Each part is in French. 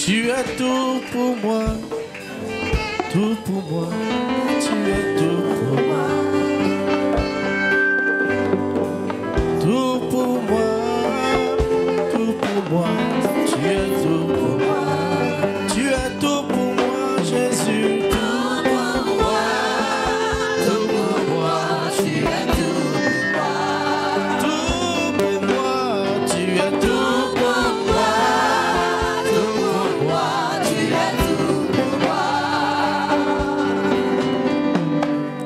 Tu es tout pour moi, tout pour moi, tu es tout pour moi. Tout pour moi, tout pour moi, tu es tout pour moi. Tu es tout pour moi, Jésus. Tout pour moi, tout pour moi, tu es tout pour moi. Tout pour moi, tu es tout pour moi. Tout pour moi, tu es tout pour moi.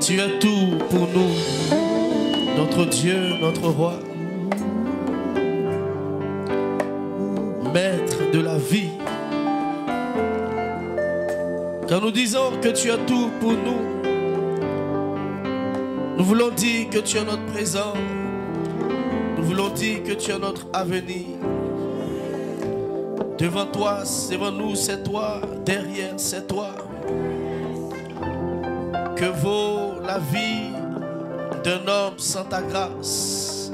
Tu es tout pour nous, notre Dieu, notre roi. Maître de la vie. Quand nous disons que tu as tout pour nous, nous voulons dire que tu es notre présent. Nous voulons dire que tu es notre avenir. Devant toi, devant nous, c'est toi. Derrière, c'est toi. Que vaut la vie d'un homme sans ta grâce?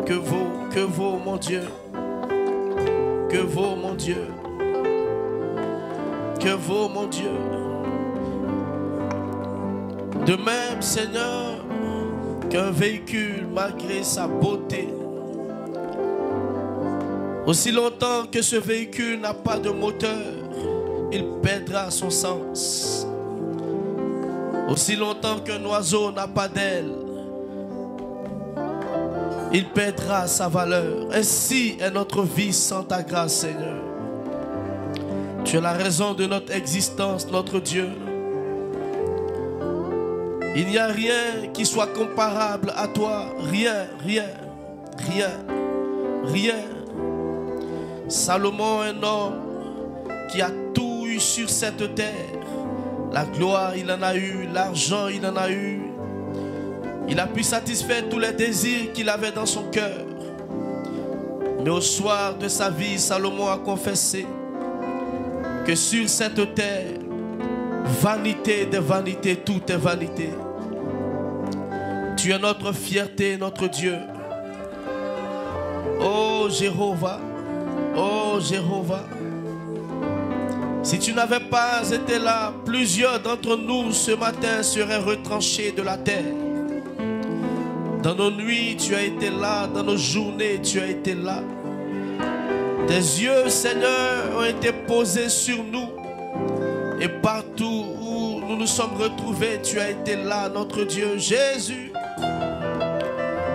Que vaut mon Dieu? Que vaut mon Dieu? Que vaut mon Dieu? De même, Seigneur, qu'un véhicule, malgré sa beauté, aussi longtemps que ce véhicule n'a pas de moteur, il perdra son sens. Aussi longtemps qu'un oiseau n'a pas d'aile, il perdra sa valeur. Ainsi est notre vie sans ta grâce, Seigneur. Tu es la raison de notre existence, notre Dieu. Il n'y a rien qui soit comparable à toi. Rien, rien, rien, rien. Salomon, un homme qui a tout eu sur cette terre. La gloire, il en a eu. L'argent, il en a eu. Il a pu satisfaire tous les désirs qu'il avait dans son cœur. Mais au soir de sa vie, Salomon a confessé que sur cette terre, vanité de vanité, tout est vanité. Tu es notre fierté, notre Dieu. Oh Jéhovah, oh Jéhovah. Si tu n'avais pas été là, plusieurs d'entre nous ce matin seraient retranchés de la terre. Dans nos nuits, tu as été là. Dans nos journées, tu as été là. Tes yeux, Seigneur, ont été posés sur nous. Et partout où nous nous sommes retrouvés, tu as été là, notre Dieu. Jésus,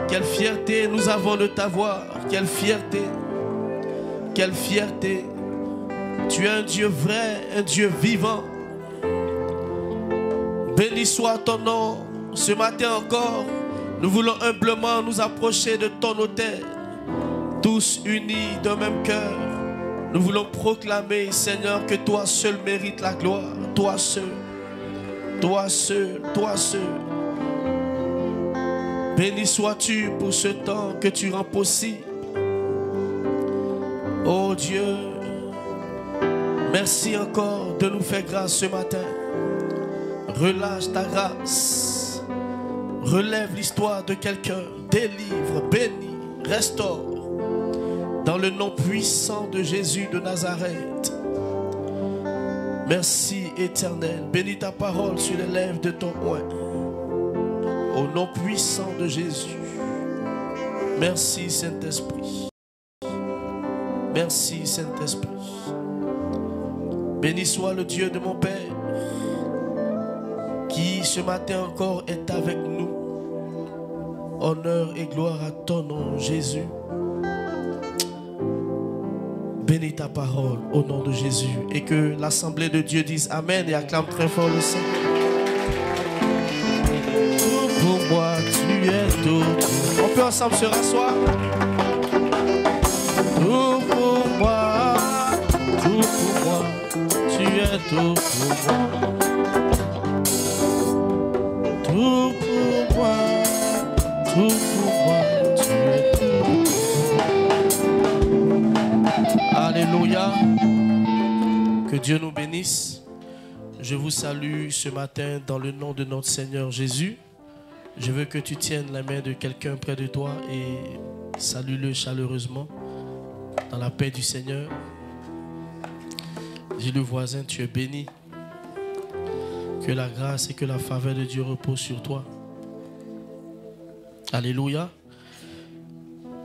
quelle fierté nous avons de t'avoir. Quelle fierté. Quelle fierté. Tu es un Dieu vrai, un Dieu vivant. Béni soit ton nom. Ce matin encore, nous voulons humblement nous approcher de ton autel, tous unis d'un même cœur. Nous voulons proclamer, Seigneur, que toi seul mérites la gloire. Toi seul, toi seul, toi seul. Béni sois-tu pour ce temps que tu rends possible. Oh Dieu, merci encore de nous faire grâce ce matin. Relâche ta grâce. Relève l'histoire de quelqu'un, délivre, bénis, restaure. Dans le nom puissant de Jésus de Nazareth. Merci Éternel. Bénis ta parole sur les lèvres de ton oint. Au nom puissant de Jésus. Merci Saint-Esprit. Merci Saint-Esprit. Béni soit le Dieu de mon Père, qui ce matin encore est avec nous. Honneur et gloire à ton nom, Jésus. Bénis ta parole au nom de Jésus. Et que l'assemblée de Dieu dise Amen et acclame très fort le Seigneur. Tout pour moi, tu es tout. On peut ensemble se rasseoir. Tout pour moi, tu es tout pour moi. Tout pour moi, tu es tout. Alléluia. Que Dieu nous bénisse. Je vous salue ce matin dans le nom de notre Seigneur Jésus. Je veux que tu tiennes la main de quelqu'un près de toi et salue-le chaleureusement dans la paix du Seigneur. Dis le voisin, tu es béni. Que la grâce et que la faveur de Dieu reposent sur toi. Alléluia.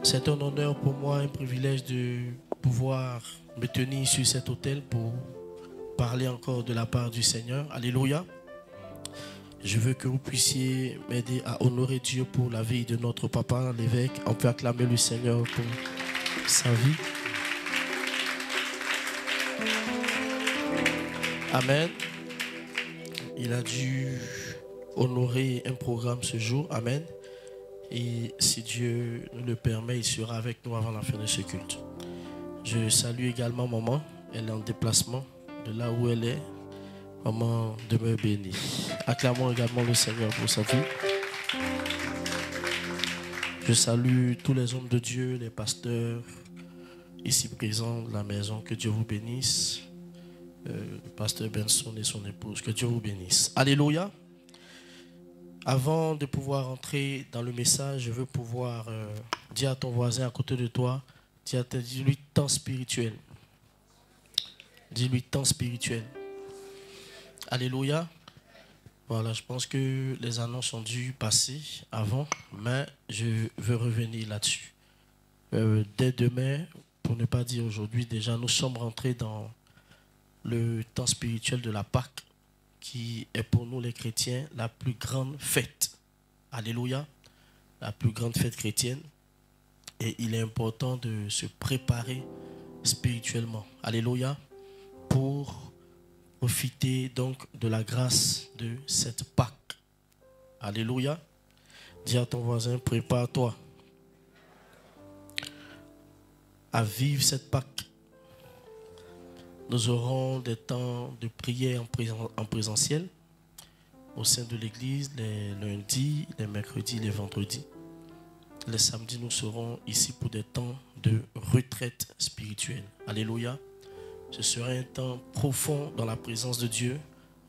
C'est un honneur pour moi, un privilège de pouvoir me tenir sur cet autel pour parler encore de la part du Seigneur. Alléluia. Je veux que vous puissiez m'aider à honorer Dieu pour la vie de notre papa, l'évêque. On peut acclamer le Seigneur pour sa vie. Amen. Il a dû honorer un programme ce jour. Amen. Et si Dieu nous le permet, il sera avec nous avant la fin de ce culte. Je salue également maman. Elle est en déplacement de là où elle est. Maman demeure bénie. Acclamons également le Seigneur pour sa vie. Je salue tous les hommes de Dieu, les pasteurs ici présents de la maison. Que Dieu vous bénisse. Le pasteur Benson et son épouse. Que Dieu vous bénisse. Alléluia. Avant de pouvoir entrer dans le message, je veux pouvoir dire à ton voisin à côté de toi, dis-lui temps spirituel. Dis-lui temps spirituel. Alléluia. Voilà, je pense que les annonces ont dû passer avant, mais je veux revenir là-dessus. Dès demain, pour ne pas dire aujourd'hui, déjà nous sommes rentrés dans le temps spirituel de la Pâque, qui est pour nous les chrétiens la plus grande fête. Alléluia. La plus grande fête chrétienne. Et il est important de se préparer spirituellement. Alléluia. Pour profiter donc de la grâce de cette Pâque. Alléluia. Dis à ton voisin, prépare-toi à vivre cette Pâque. Nous aurons des temps de prière en présentiel au sein de l'église, les lundis, les mercredis, les vendredis. Les samedis, nous serons ici pour des temps de retraite spirituelle. Alléluia. Ce sera un temps profond dans la présence de Dieu.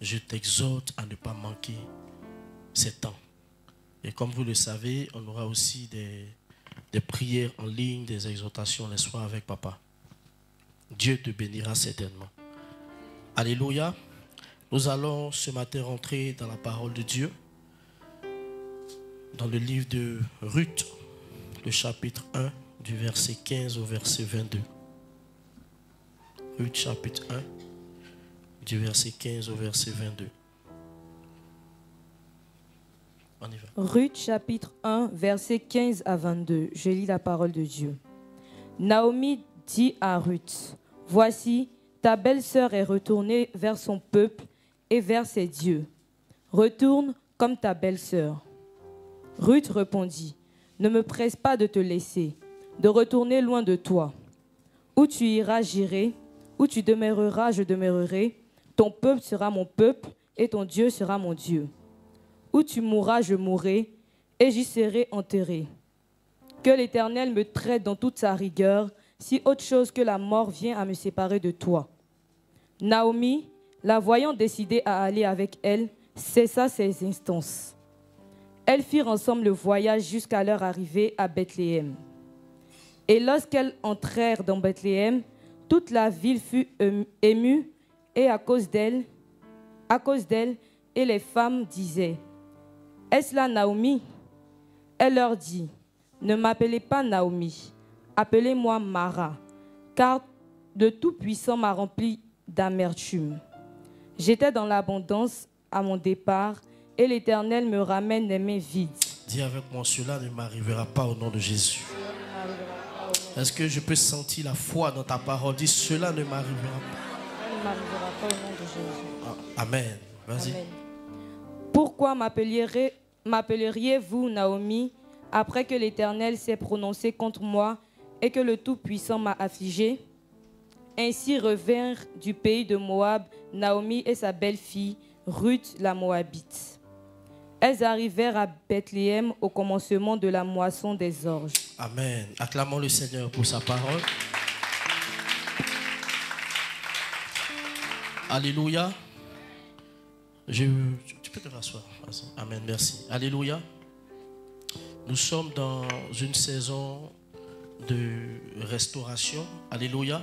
Je t'exhorte à ne pas manquer ces temps. Et comme vous le savez, on aura aussi des prières en ligne, des exhortations les soirs avec papa. Dieu te bénira certainement. Alléluia. Nous allons ce matin rentrer dans la parole de Dieu. Dans le livre de Ruth, le chapitre 1, du verset 15 au verset 22. Ruth chapitre 1, du verset 15 au verset 22. On y va. Ruth chapitre 1, verset 15 à 22. Je lis la parole de Dieu. Naomi dit à Ruth, « Voici, ta belle-sœur est retournée vers son peuple et vers ses dieux. Retourne comme ta belle-sœur. » Ruth répondit, « Ne me presse pas de te laisser, de retourner loin de toi. Où tu iras, j'irai, où tu demeureras, je demeurerai. Ton peuple sera mon peuple et ton Dieu sera mon Dieu. Où tu mourras, je mourrai et j'y serai enterré. Que l'Éternel me traite dans toute sa rigueur, si autre chose que la mort vient à me séparer de toi. » Naomi, la voyant décidée à aller avec elle, cessa ses instances. Elles firent ensemble le voyage jusqu'à leur arrivée à Bethléem. Et lorsqu'elles entrèrent dans Bethléem, toute la ville fut émue et à cause d'elle, et les femmes disaient, « Est-ce là Naomi ?» Elle leur dit, « Ne m'appelez pas Naomi, appelez-moi Mara, car le Tout-Puissant m'a rempli d'amertume. J'étais dans l'abondance à mon départ, et l'Éternel me ramène les mains vides. » Dis avec moi, cela ne m'arrivera pas au nom de Jésus. Est-ce que je peux sentir la foi dans ta parole? Dis, cela ne m'arrivera pas. Ne m'arrivera pas au nom de Jésus. Amen. Vas-y. Amen. Pourquoi m'appelleriez-vous Naomi, après que l'Éternel s'est prononcé contre moi et que le Tout-Puissant m'a affligé? Ainsi revinrent du pays de Moab Naomi et sa belle-fille, Ruth la Moabite. Elles arrivèrent à Bethléem au commencement de la moisson des orges. Amen. Acclamons le Seigneur pour sa parole. Alléluia. Tu peux te rasseoir. Amen. Merci. Alléluia. Nous sommes dans une saison de restauration. Alléluia.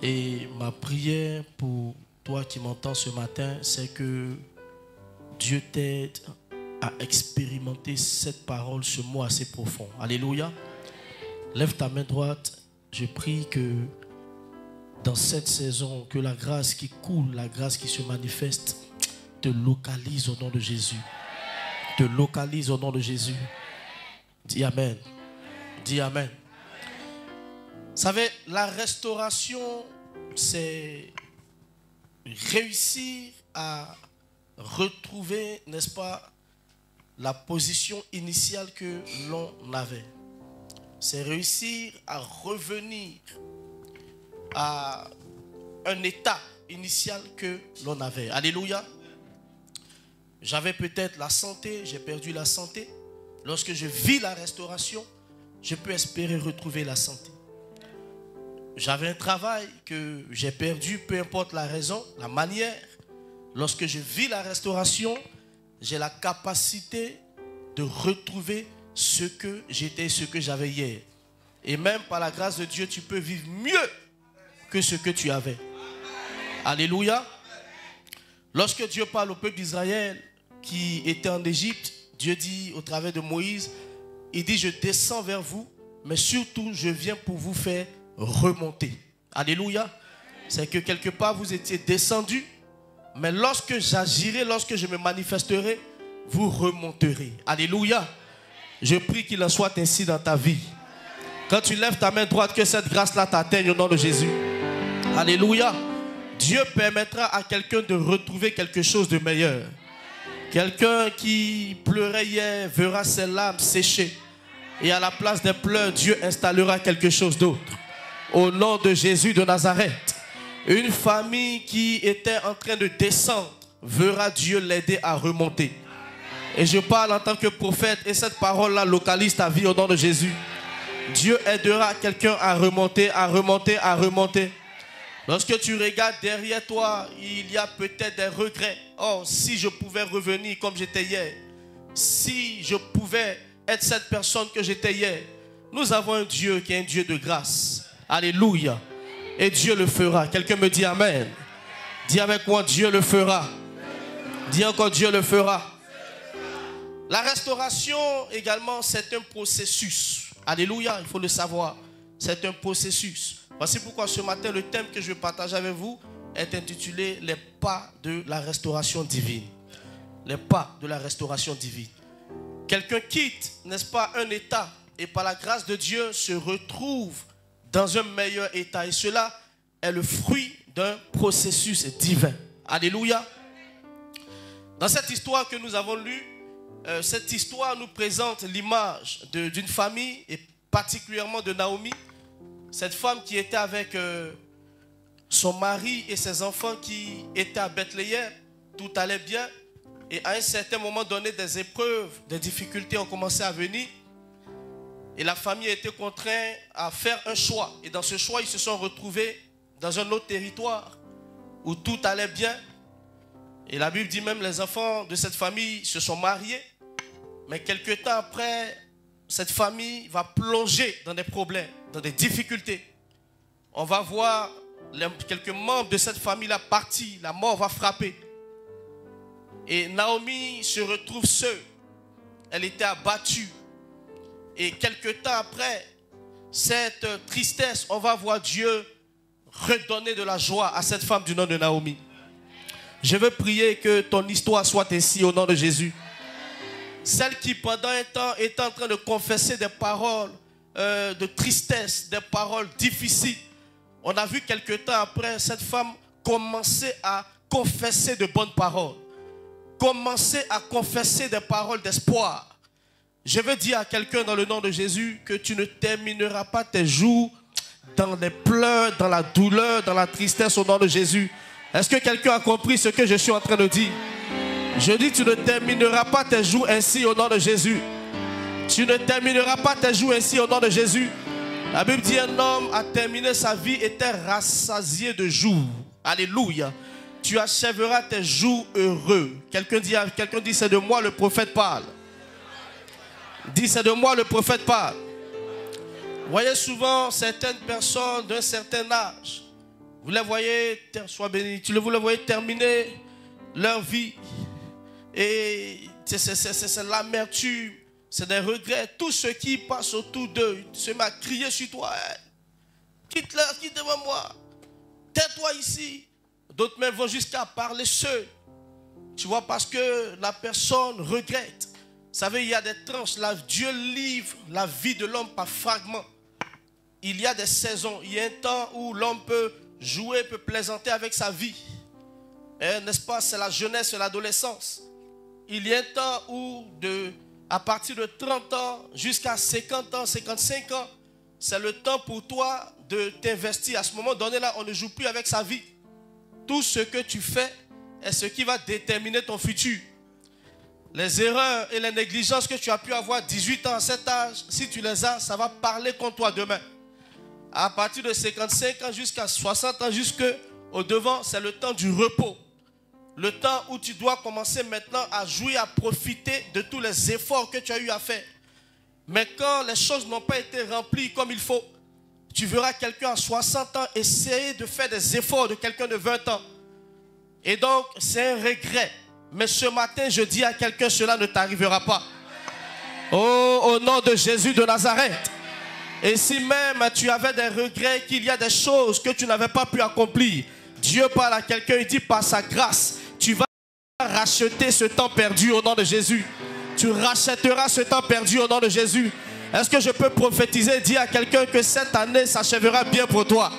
Et ma prière pour toi qui m'entends ce matin, c'est que Dieu t'aide à expérimenter cette parole, ce mot assez profond. Alléluia. Lève ta main droite. Je prie que dans cette saison, que la grâce qui coule, la grâce qui se manifeste, te localise au nom de Jésus. Te localise au nom de Jésus. Dis Amen. Dis Amen. Vous savez, la restauration, c'est réussir à retrouver, n'est-ce pas, la position initiale que l'on avait. C'est réussir à revenir à un état initial que l'on avait. Alléluia. J'avais peut-être la santé, j'ai perdu la santé. Lorsque je vis la restauration, je peux espérer retrouver la santé. J'avais un travail que j'ai perdu, peu importe la raison, la manière. Lorsque je vis la restauration, j'ai la capacité de retrouver ce que j'étais, ce que j'avais hier. Et même par la grâce de Dieu, tu peux vivre mieux que ce que tu avais. Alléluia. Lorsque Dieu parle au peuple d'Israël qui était en Égypte, Dieu dit au travers de Moïse, il dit, je descends vers vous, mais surtout je viens pour vous faire remonter. Alléluia. C'est que quelque part vous étiez descendu, mais lorsque j'agirai, lorsque je me manifesterai, vous remonterez. Alléluia. Je prie qu'il en soit ainsi dans ta vie. Quand tu lèves ta main droite, que cette grâce-là t'atteigne au nom de Jésus. Alléluia. Dieu permettra à quelqu'un de retrouver quelque chose de meilleur. Quelqu'un qui pleurait hier verra ses larmes sécher. Et à la place des pleurs, Dieu installera quelque chose d'autre. Au nom de Jésus de Nazareth. Une famille qui était en train de descendre verra Dieu l'aider à remonter. Et je parle en tant que prophète et cette parole-là localise ta vie au nom de Jésus. Dieu aidera quelqu'un à remonter, à remonter, à remonter. Lorsque tu regardes derrière toi, il y a peut-être des regrets. Oh, si je pouvais revenir comme j'étais hier. Si je pouvais être cette personne que j'étais hier. Nous avons un Dieu qui est un Dieu de grâce. Alléluia. Et Dieu le fera. Quelqu'un me dit Amen. Dis avec moi, Dieu le fera. Dis encore, Dieu le fera. La restauration également, c'est un processus. Alléluia, il faut le savoir. C'est un processus. Voici pourquoi ce matin, le thème que je vais partager avec vous est intitulé « Les pas de la restauration divine ». Les pas de la restauration divine. Quelqu'un quitte, n'est-ce pas, un état et par la grâce de Dieu se retrouve dans un meilleur état. Et cela est le fruit d'un processus divin. Alléluia. Dans cette histoire que nous avons lue, cette histoire nous présente l'image d'une famille et particulièrement de Naomi. Cette femme qui était avec son mari et ses enfants qui étaient à Bethléem. Tout allait bien. Et à un certain moment donné, des épreuves, des difficultés ont commencé à venir. Et la famille a été contrainte à faire un choix. Et dans ce choix, ils se sont retrouvés dans un autre territoire où tout allait bien. Et la Bible dit même les enfants de cette famille se sont mariés. Mais quelque temps après, cette famille va plonger dans des problèmes, dans des difficultés. On va voir quelques membres de cette famille-là partir. La mort va frapper. Et Naomi se retrouve seule. Elle était abattue. Et quelque temps après, cette tristesse, on va voir Dieu redonner de la joie à cette femme du nom de Naomi. Je veux prier que ton histoire soit ainsi au nom de Jésus. Celle qui pendant un temps est en train de confesser des paroles de tristesse, des paroles difficiles. On a vu quelque temps après cette femme commencer à confesser de bonnes paroles. Commencer à confesser des paroles d'espoir. Je veux dire à quelqu'un dans le nom de Jésus que tu ne termineras pas tes jours dans les pleurs, dans la douleur, dans la tristesse au nom de Jésus. Est-ce que quelqu'un a compris ce que je suis en train de dire? Je dis, tu ne termineras pas tes jours ainsi au nom de Jésus. Tu ne termineras pas tes jours ainsi au nom de Jésus. La Bible dit un homme a terminé sa vie et était rassasié de jours. Alléluia. Tu achèveras tes jours heureux. Quelqu'un dit, c'est de moi le prophète parle. Dis, c'est de moi le prophète parle. Vous voyez souvent certaines personnes d'un certain âge, Vous les voyez, sois béni, vous les voyez terminer leur vie. Et c'est l'amertume, c'est des regrets. Tout ce qui passe autour d'eux se met à crier sur toi. Quitte-leur, quitte devant moi. Tais-toi ici. D'autres même vont jusqu'à parler seuls. Tu vois, parce que la personne regrette. Vous savez, il y a des tranches. Dieu livre la vie de l'homme par fragments. Il y a des saisons. Il y a un temps où l'homme peut jouer, peut plaisanter avec sa vie. N'est-ce pas? C'est la jeunesse et l'adolescence. Il y a un temps où, à partir de 30 ans jusqu'à 50 ans, 55 ans, c'est le temps pour toi de t'investir. À ce moment donné-là, on ne joue plus avec sa vie. Tout ce que tu fais est ce qui va déterminer ton futur. Les erreurs et les négligences que tu as pu avoir 18 ans à cet âge, si tu les as, ça va parler contre toi demain. À partir de 55 ans jusqu'à 60 ans, jusqu'au devant, c'est le temps du repos. Le temps où tu dois commencer maintenant à jouir, à profiter de tous les efforts que tu as eu à faire. Mais quand les choses n'ont pas été remplies comme il faut, tu verras quelqu'un à 60 ans essayer de faire des efforts de quelqu'un de 20 ans. Et donc, c'est un regret. Mais ce matin, je dis à quelqu'un, cela ne t'arrivera pas. Oh, au nom de Jésus de Nazareth. Et si même tu avais des regrets, qu'il y a des choses que tu n'avais pas pu accomplir, Dieu parle à quelqu'un, il dit par sa grâce, tu vas racheter ce temps perdu au nom de Jésus. Tu rachèteras ce temps perdu au nom de Jésus. Est-ce que je peux prophétiser et dire à quelqu'un que cette année s'achèvera bien pour toi?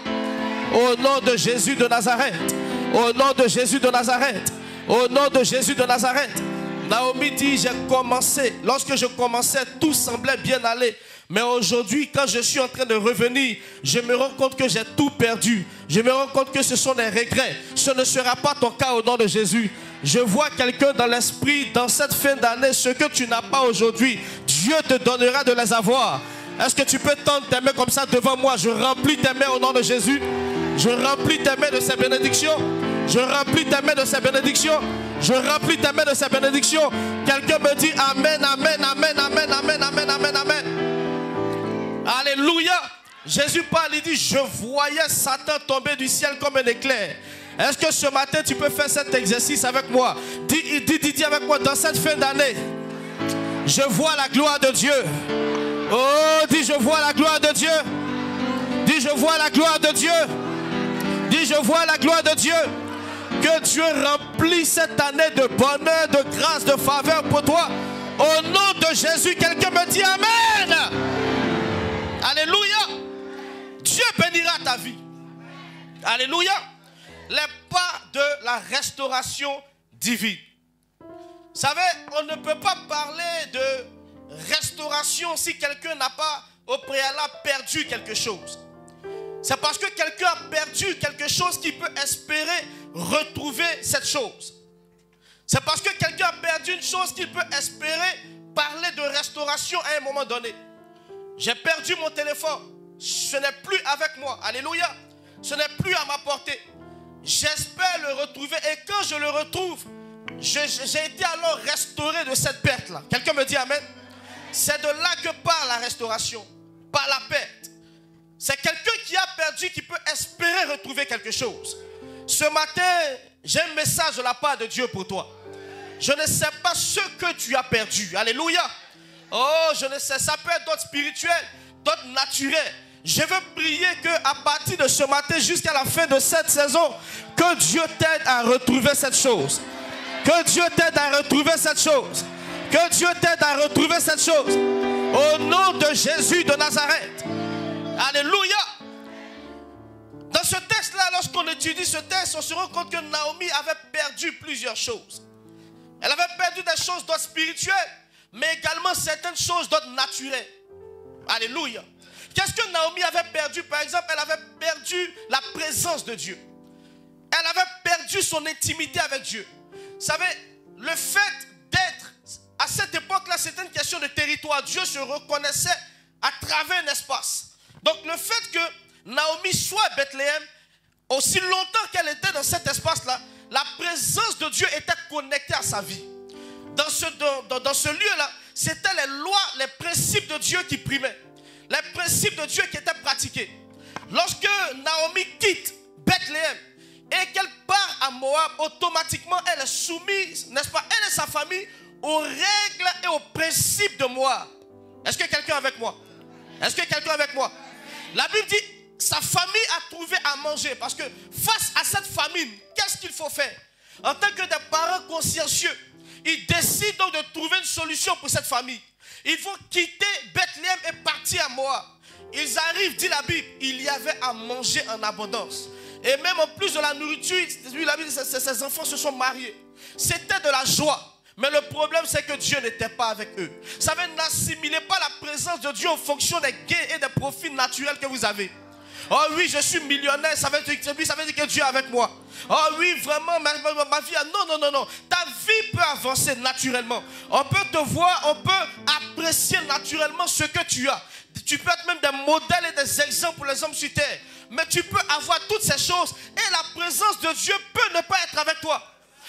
Au nom de Jésus de Nazareth. Au nom de Jésus de Nazareth. Au nom de Jésus de Nazareth. Naomi dit, j'ai commencé. Lorsque je commençais, tout semblait bien aller. Mais aujourd'hui, quand je suis en train de revenir, je me rends compte que j'ai tout perdu. Je me rends compte que ce sont des regrets. Ce ne sera pas ton cas au nom de Jésus. Je vois quelqu'un dans l'esprit, dans cette fin d'année, ce que tu n'as pas aujourd'hui, Dieu te donnera de les avoir. Est-ce que tu peux tendre tes mains comme ça devant moi? Je remplis tes mains au nom de Jésus. Je remplis tes mains de ces bénédictions. Je remplis tes mains de ces bénédictions. Je remplis tes mains de ces bénédictions. Quelqu'un me dit Amen, Amen, Amen, Amen, Amen, Amen, Amen, Amen. Alléluia. Jésus parle, il dit, je voyais Satan tomber du ciel comme un éclair. Est-ce que ce matin tu peux faire cet exercice avec moi? Dis avec moi, dans cette fin d'année, je vois la gloire de Dieu. Oh, dis je vois la gloire de Dieu. Dis je vois la gloire de Dieu. Dis je vois la gloire de Dieu. Que Dieu remplisse cette année de bonheur, de grâce, de faveur pour toi. Au nom de Jésus, quelqu'un me dit Amen. Alléluia. Dieu bénira ta vie. Alléluia. Les pas de la restauration divine. Vous savez, on ne peut pas parler de restauration si quelqu'un n'a pas au préalable perdu quelque chose. C'est parce que quelqu'un a perdu quelque chose qu'il peut espérer retrouver cette chose. C'est parce que quelqu'un a perdu une chose qu'il peut espérer parler de restauration à un moment donné. J'ai perdu mon téléphone. Ce n'est plus avec moi. Alléluia. Ce n'est plus à ma portée. J'espère le retrouver. Et quand je le retrouve, j'ai été alors restauré de cette perte-là. Quelqu'un me dit Amen. C'est de là que part la restauration. Par la perte. C'est quelqu'un qui a perdu qui peut espérer retrouver quelque chose. Ce matin, j'ai un message de la part de Dieu pour toi. Je ne sais pas ce que tu as perdu. Alléluia. Oh, je ne sais. Ça peut être d'autres spirituels, d'autres naturels. Je veux prier qu'à partir de ce matin jusqu'à la fin de cette saison, que Dieu t'aide à retrouver cette chose. Que Dieu t'aide à retrouver cette chose. Que Dieu t'aide à retrouver cette chose. Au nom de Jésus de Nazareth. Alléluia. Dans ce texte-là, lorsqu'on étudie ce texte, on se rend compte que Naomi avait perdu plusieurs choses. Elle avait perdu des choses d'ordre spirituel, mais également certaines choses d'ordre naturel. Alléluia. Qu'est-ce que Naomi avait perdu? Par exemple, elle avait perdu la présence de Dieu. Elle avait perdu son intimité avec Dieu. Vous savez, le fait d'être, à cette époque-là, c'était une question de territoire. Dieu se reconnaissait à travers un espace. Donc le fait que Naomi soit à Bethléem, aussi longtemps qu'elle était dans cet espace-là, la présence de Dieu était connectée à sa vie. Dans ce lieu-là, c'était les lois, les principes de Dieu qui primaient. Les principes de Dieu qui étaient pratiqués. Lorsque Naomi quitte Bethléem, Bethléem et qu'elle part à Moab, automatiquement elle est soumise, n'est-ce pas, elle et sa famille, aux règles et aux principes de Moab. Est-ce que quelqu'un est avec moi? Est-ce que quelqu'un est avec moi? La Bible dit, sa famille a trouvé à manger. Parce que face à cette famine, qu'est-ce qu'il faut faire? En tant que des parents consciencieux, ils décident donc de trouver une solution pour cette famille. Ils vont quitter Bethléem et partir à Moab. Ils arrivent, dit la Bible, il y avait à manger en abondance. Et même en plus de la nourriture, la Bible dit, ses enfants se sont mariés. C'était de la joie. Mais le problème, c'est que Dieu n'était pas avec eux. Ça veut dire, n'assimilez pas la présence de Dieu en fonction des gains et des profits naturels que vous avez. Oh oui, je suis millionnaire, ça veut dire que Dieu est avec moi. Oh oui, vraiment, ma vie... Non. Ta vie peut avancer naturellement. On peut te voir, on peut apprécier naturellement ce que tu as. Tu peux être même des modèles et des exemples pour les hommes sur terre. Mais tu peux avoir toutes ces choses et la présence de Dieu peut ne pas être avec toi.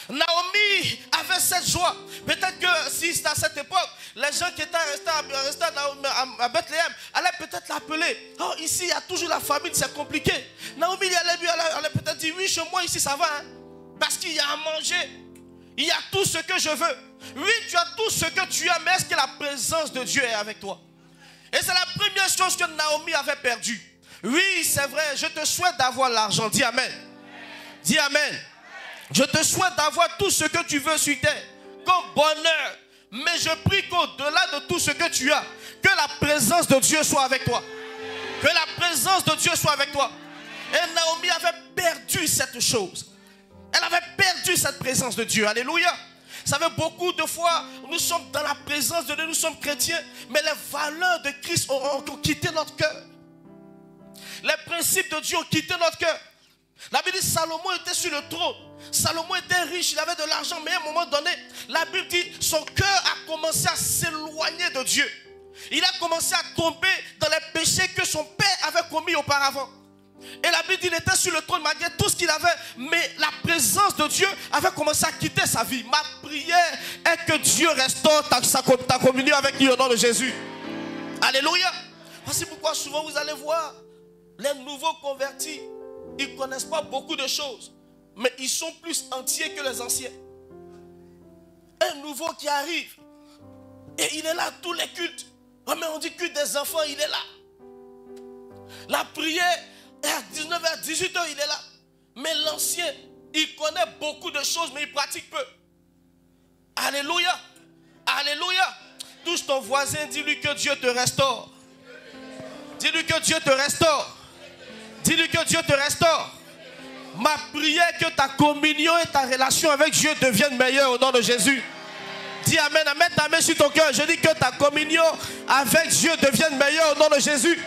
Naomi avait cette joie. Peut-être que si c'était à cette époque, les gens qui étaient restés à Bethléem allaient peut-être l'appeler. Oh, ici, il y a toujours la famine, c'est compliqué. Naomi allait peut-être dire, oui, chez moi, ici, ça va. Hein? Parce qu'il y a à manger. Il y a tout ce que je veux. Oui, tu as tout ce que tu as, mais est-ce que la présence de Dieu est avec toi? Et c'est la première chose que Naomi avait perdue. Oui, c'est vrai, je te souhaite d'avoir l'argent. Dis Amen. Dis Amen. Je te souhaite d'avoir tout ce que tu veux sur terre, comme bonheur. Mais je prie qu'au-delà de tout ce que tu as, que la présence de Dieu soit avec toi. Que la présence de Dieu soit avec toi. Et Naomi avait perdu cette chose. Elle avait perdu cette présence de Dieu. Alléluia. Vous savez, beaucoup de fois, nous sommes dans la présence de Dieu, nous sommes chrétiens, mais les valeurs de Christ ont quitté notre cœur. Les principes de Dieu ont quitté notre cœur. La Bible dit que Salomon était sur le trône. Salomon était riche, il avait de l'argent, mais à un moment donné, la Bible dit son cœur a commencé à s'éloigner de Dieu. Il a commencé à tomber dans les péchés que son père avait commis auparavant. Et la Bible dit qu'il était sur le trône malgré tout ce qu'il avait, mais la présence de Dieu avait commencé à quitter sa vie. Ma prière est que Dieu restaure ta communion avec lui au nom de Jésus. Alléluia. Voici pourquoi souvent vous allez voir les nouveaux convertis. Ils ne connaissent pas beaucoup de choses, mais ils sont plus entiers que les anciens. Un nouveau qui arrive, et il est là tous les cultes. Oh, mais on dit culte des enfants, il est là. La prière est à 19h, 18h, il est là. Mais l'ancien, il connaît beaucoup de choses, mais il pratique peu. Alléluia. Alléluia. Touche ton voisin, dis-lui que Dieu te restaure. Dis-lui que Dieu te restaure. Dis-lui que Dieu te restaure. Ma prière est que ta communion et ta relation avec Dieu deviennent meilleures au nom de Jésus. Dis Amen. Mets ta main sur ton cœur. Je dis que ta communion avec Dieu devienne meilleure au nom de Jésus.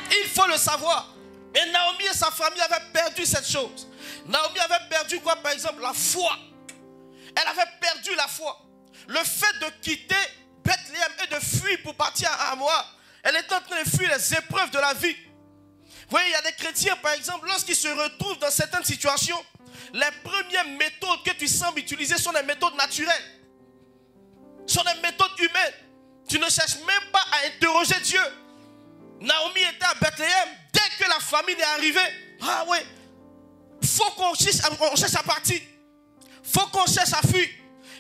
Il faut le savoir. Et Naomi et sa famille avaient perdu cette chose. Naomi avait perdu quoi, par exemple? La foi. Elle avait perdu la foi. Le fait de quitter Bethléem et de fuir pour partir à Moab. Elle était en train de fuir les épreuves de la vie. Vous voyez, il y a des chrétiens, par exemple, lorsqu'ils se retrouvent dans certaines situations, les premières méthodes que tu sembles utiliser sont des méthodes naturelles. Sont des méthodes humaines. Tu ne cherches même pas à interroger Dieu. Naomi était à Bethléem. Dès que la famine est arrivée, ah ouais, faut qu'on cherche à partir. Faut qu'on cherche à fuir.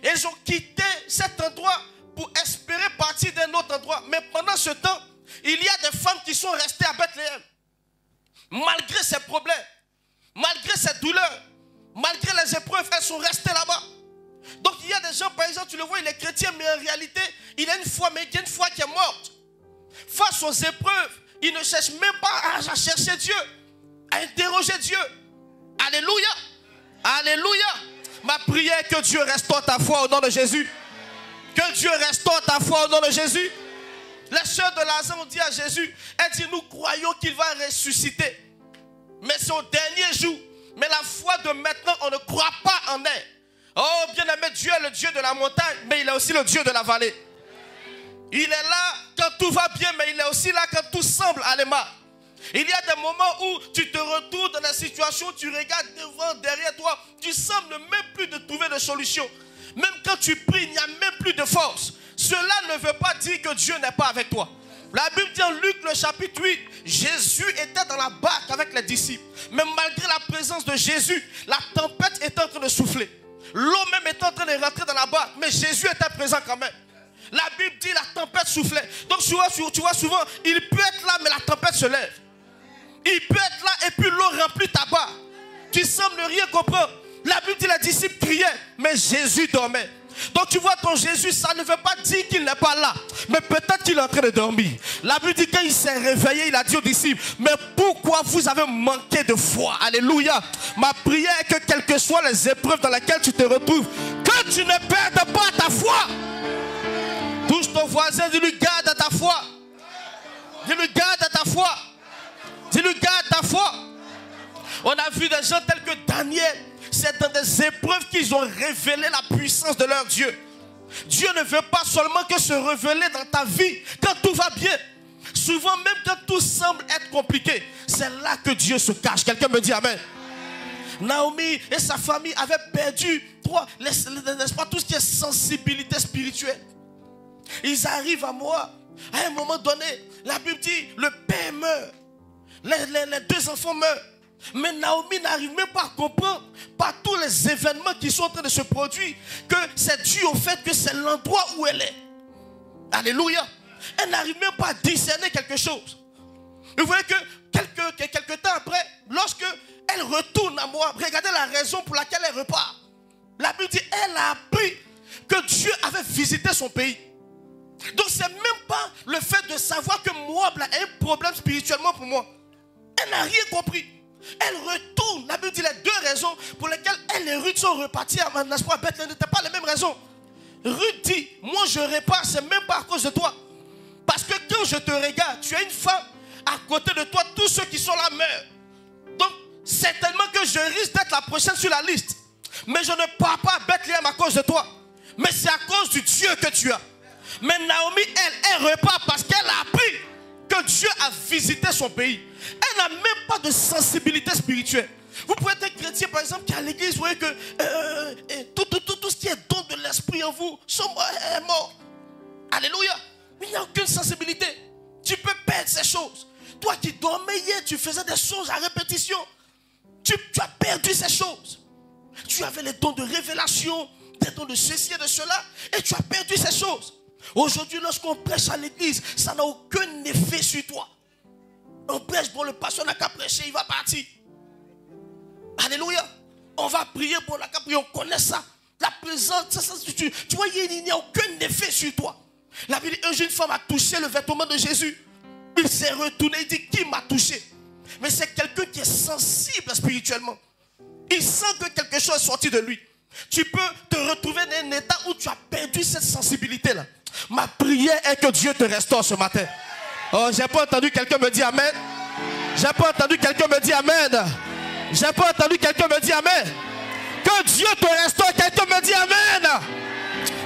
Et ils ont quitté cet endroit pour espérer partir d'un autre endroit. Mais pendant ce temps, il y a des femmes qui sont restées à Bethléem. Malgré ces problèmes, malgré ces douleurs, malgré les épreuves, elles sont restées là-bas. Donc il y a des gens, par exemple, tu le vois, il est chrétien, mais en réalité, il a une foi, mais il y a une foi qui est morte. Face aux épreuves, il ne cherche même pas à chercher Dieu, à interroger Dieu. Alléluia. Alléluia. Ma prière est que Dieu restaure ta foi au nom de Jésus. Que Dieu restaure ta foi au nom de Jésus. Les sœurs de Lazare ont dit à Jésus, elle dit, nous croyons qu'il va ressusciter. Mais c'est au dernier jour. Mais la foi de maintenant, on ne croit pas en elle. Oh, bien-aimé, Dieu est le Dieu de la montagne, mais il est aussi le Dieu de la vallée. Il est là quand tout va bien, mais il est aussi là quand tout semble aller mal. Il y a des moments où tu te retrouves dans des situations où tu regardes devant, derrière toi, tu sembles même plus de trouver de solution. Même quand tu pries, il n'y a même plus de force. Cela ne veut pas dire que Dieu n'est pas avec toi. La Bible dit en Luc le chapitre 8, Jésus était dans la barque avec les disciples. Mais malgré la présence de Jésus, la tempête était en train de souffler. L'eau même était en train de rentrer dans la barque. Mais Jésus était présent quand même. La Bible dit la tempête soufflait. Donc tu vois souvent, il peut être là mais la tempête se lève. Il peut être là et puis l'eau remplit ta barque. Tu sembles rien comprendre. La Bible dit les disciples criaient, mais Jésus dormait. Donc tu vois ton Jésus, ça ne veut pas dire qu'il n'est pas là. Mais peut-être qu'il est en train de dormir. La Bible dit quand il s'est réveillé, il a dit aux disciples, mais pourquoi vous avez manqué de foi? Alléluia. Ma prière est que quelles que soient les épreuves dans lesquelles tu te retrouves, que tu ne perdes pas ta foi. Touche ton voisin, dis-lui garde ta foi. Dis-lui garde ta foi. Dis-lui garde ta foi. On a vu des gens tels que Daniel. C'est dans des épreuves qu'ils ont révélé la puissance de leur Dieu. Dieu ne veut pas seulement que se révéler dans ta vie quand tout va bien. Souvent même quand tout semble être compliqué, c'est là que Dieu se cache. Quelqu'un me dit amen. Naomi et sa famille avaient perdu n'est-ce pas, tout ce qui est sensibilité spirituelle. Ils arrivent à moi. À un moment donné, la Bible dit, le père meurt. Les deux enfants meurent. Mais Naomi n'arrive même pas à comprendre par tous les événements qui sont en train de se produire que c'est dû au fait que c'est l'endroit où elle est. Alléluia. Elle n'arrive même pas à discerner quelque chose. Vous voyez que quelques temps après, lorsque elle retourne à moi, regardez la raison pour laquelle elle repart. La Bible dit, elle a appris que Dieu avait visité son pays. Donc c'est même pas le fait de savoir que Moab a un problème spirituellement pour moi. Elle n'a rien compris. Elle retourne. La Bible dit les deux raisons pour lesquelles elle et Ruth sont repartis à Bethléem n'étaient pas les mêmes raisons. Ruth dit, moi je repars, c'est même pas à cause de toi. Parce que quand je te regarde, tu as une femme à côté de toi, tous ceux qui sont là meurent. Donc certainement que je risque d'être la prochaine sur la liste. Mais je ne pars pas à Bethléem à cause de toi. Mais c'est à cause du Dieu que tu as. Mais Naomi, elle repart parce qu'elle a appris que Dieu a visité son pays. Elle n'a même pas de sensibilité spirituelle. Vous pouvez être chrétien, par exemple, qui est à l'église, vous voyez que tout ce qui est don de l'esprit en vous est mort. Alléluia. Mais il n'y a aucune sensibilité. Tu peux perdre ces choses. Toi qui dormais hier, tu faisais des choses à répétition. Tu as perdu ces choses. Tu avais les dons de révélation, des dons de ceci et de cela, et tu as perdu ces choses. Aujourd'hui, lorsqu'on prêche à l'église, ça n'a aucun effet sur toi. On prêche, bon, le pasteur n'a qu'à prêcher, il va partir. Alléluia. On va prier, bon, n'a qu'à prier, on connaît ça. La présence, tu vois, il n'y a aucun effet sur toi. La Bible dit, un jeune femme a touché le vêtement de Jésus. Il s'est retourné, il dit, qui m'a touché? Mais c'est quelqu'un qui est sensible spirituellement. Il sent que quelque chose est sorti de lui. Tu peux te retrouver dans un état où tu as perdu cette sensibilité-là. Ma prière est que Dieu te restaure ce matin. Oh, j'ai pas entendu quelqu'un me dire amen. J'ai pas entendu quelqu'un me dire amen. J'ai pas entendu quelqu'un me dire amen. Que Dieu te restaure, quelqu'un me dit amen.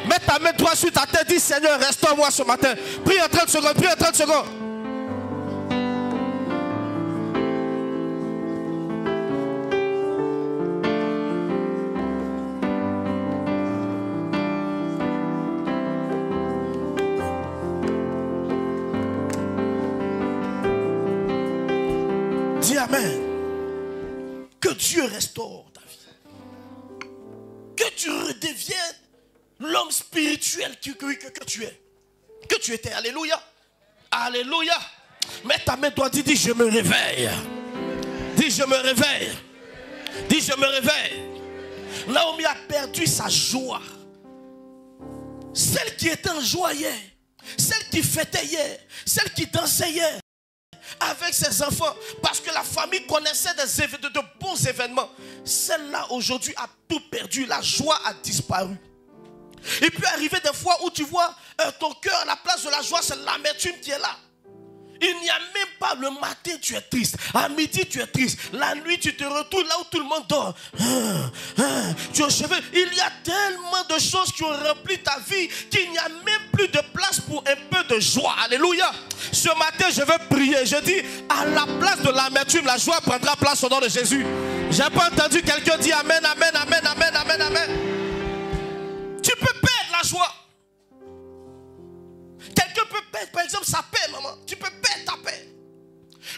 Mets ta main droite sur ta tête, dis Seigneur, restaure-moi ce matin. Prie en 30 secondes, prie en 30 secondes. Dis amen. Que Dieu restaure ta vie. Que tu redeviennes l'homme spirituel que tu es. Que tu étais. Alléluia. Alléluia. Mets ta main droite, dis je me réveille. Dis je me réveille. Dis je me réveille. Naomi a perdu sa joie. Celle qui était en joie hier. Celle qui fêtait hier. Celle qui dansait hier. Avec ses enfants, parce que la famille connaissait de bons événements. Celle-là aujourd'hui a tout perdu, la joie a disparu. Il peut arriver des fois où tu vois ton cœur à la place de la joie, c'est l'amertume qui est là. Il n'y a même pas le matin tu es triste, à midi tu es triste, la nuit tu te retournes là où tout le monde dort. Tu es au chevet. Il y a tellement de choses qui ont rempli ta vie qu'il n'y a même plus de place pour un peu de joie. Alléluia. Ce matin je veux prier. Je dis à la place de l'amertume, la joie prendra place au nom de Jésus. J'ai pas entendu quelqu'un dire amen, amen, amen, amen, amen, amen. Tu peux perdre la joie. Quelqu'un peut perdre, par exemple, sa paix, maman. Tu peux perdre ta paix.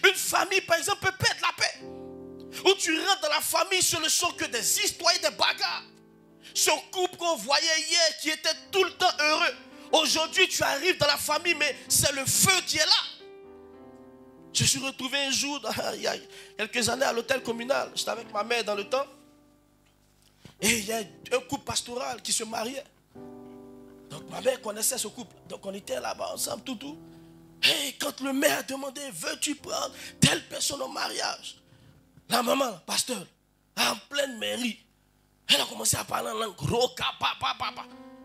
Une famille, par exemple, peut perdre la paix. Où tu rentres dans la famille, ce ne sont que des histoires et des bagarres. Ce couple qu'on voyait hier qui était tout le temps heureux. Aujourd'hui, tu arrives dans la famille, mais c'est le feu qui est là. Je suis retrouvé un jour, il y a quelques années, à l'hôtel communal. J'étais avec ma mère dans le temps. Et il y a un couple pastoral qui se mariait. Donc ma mère connaissait ce couple. Donc on était là-bas ensemble, tout. Et quand le maire a demandé, veux-tu prendre telle personne au mariage? La maman, pasteur, en pleine mairie, elle a commencé à parler en langue. Roka, papa.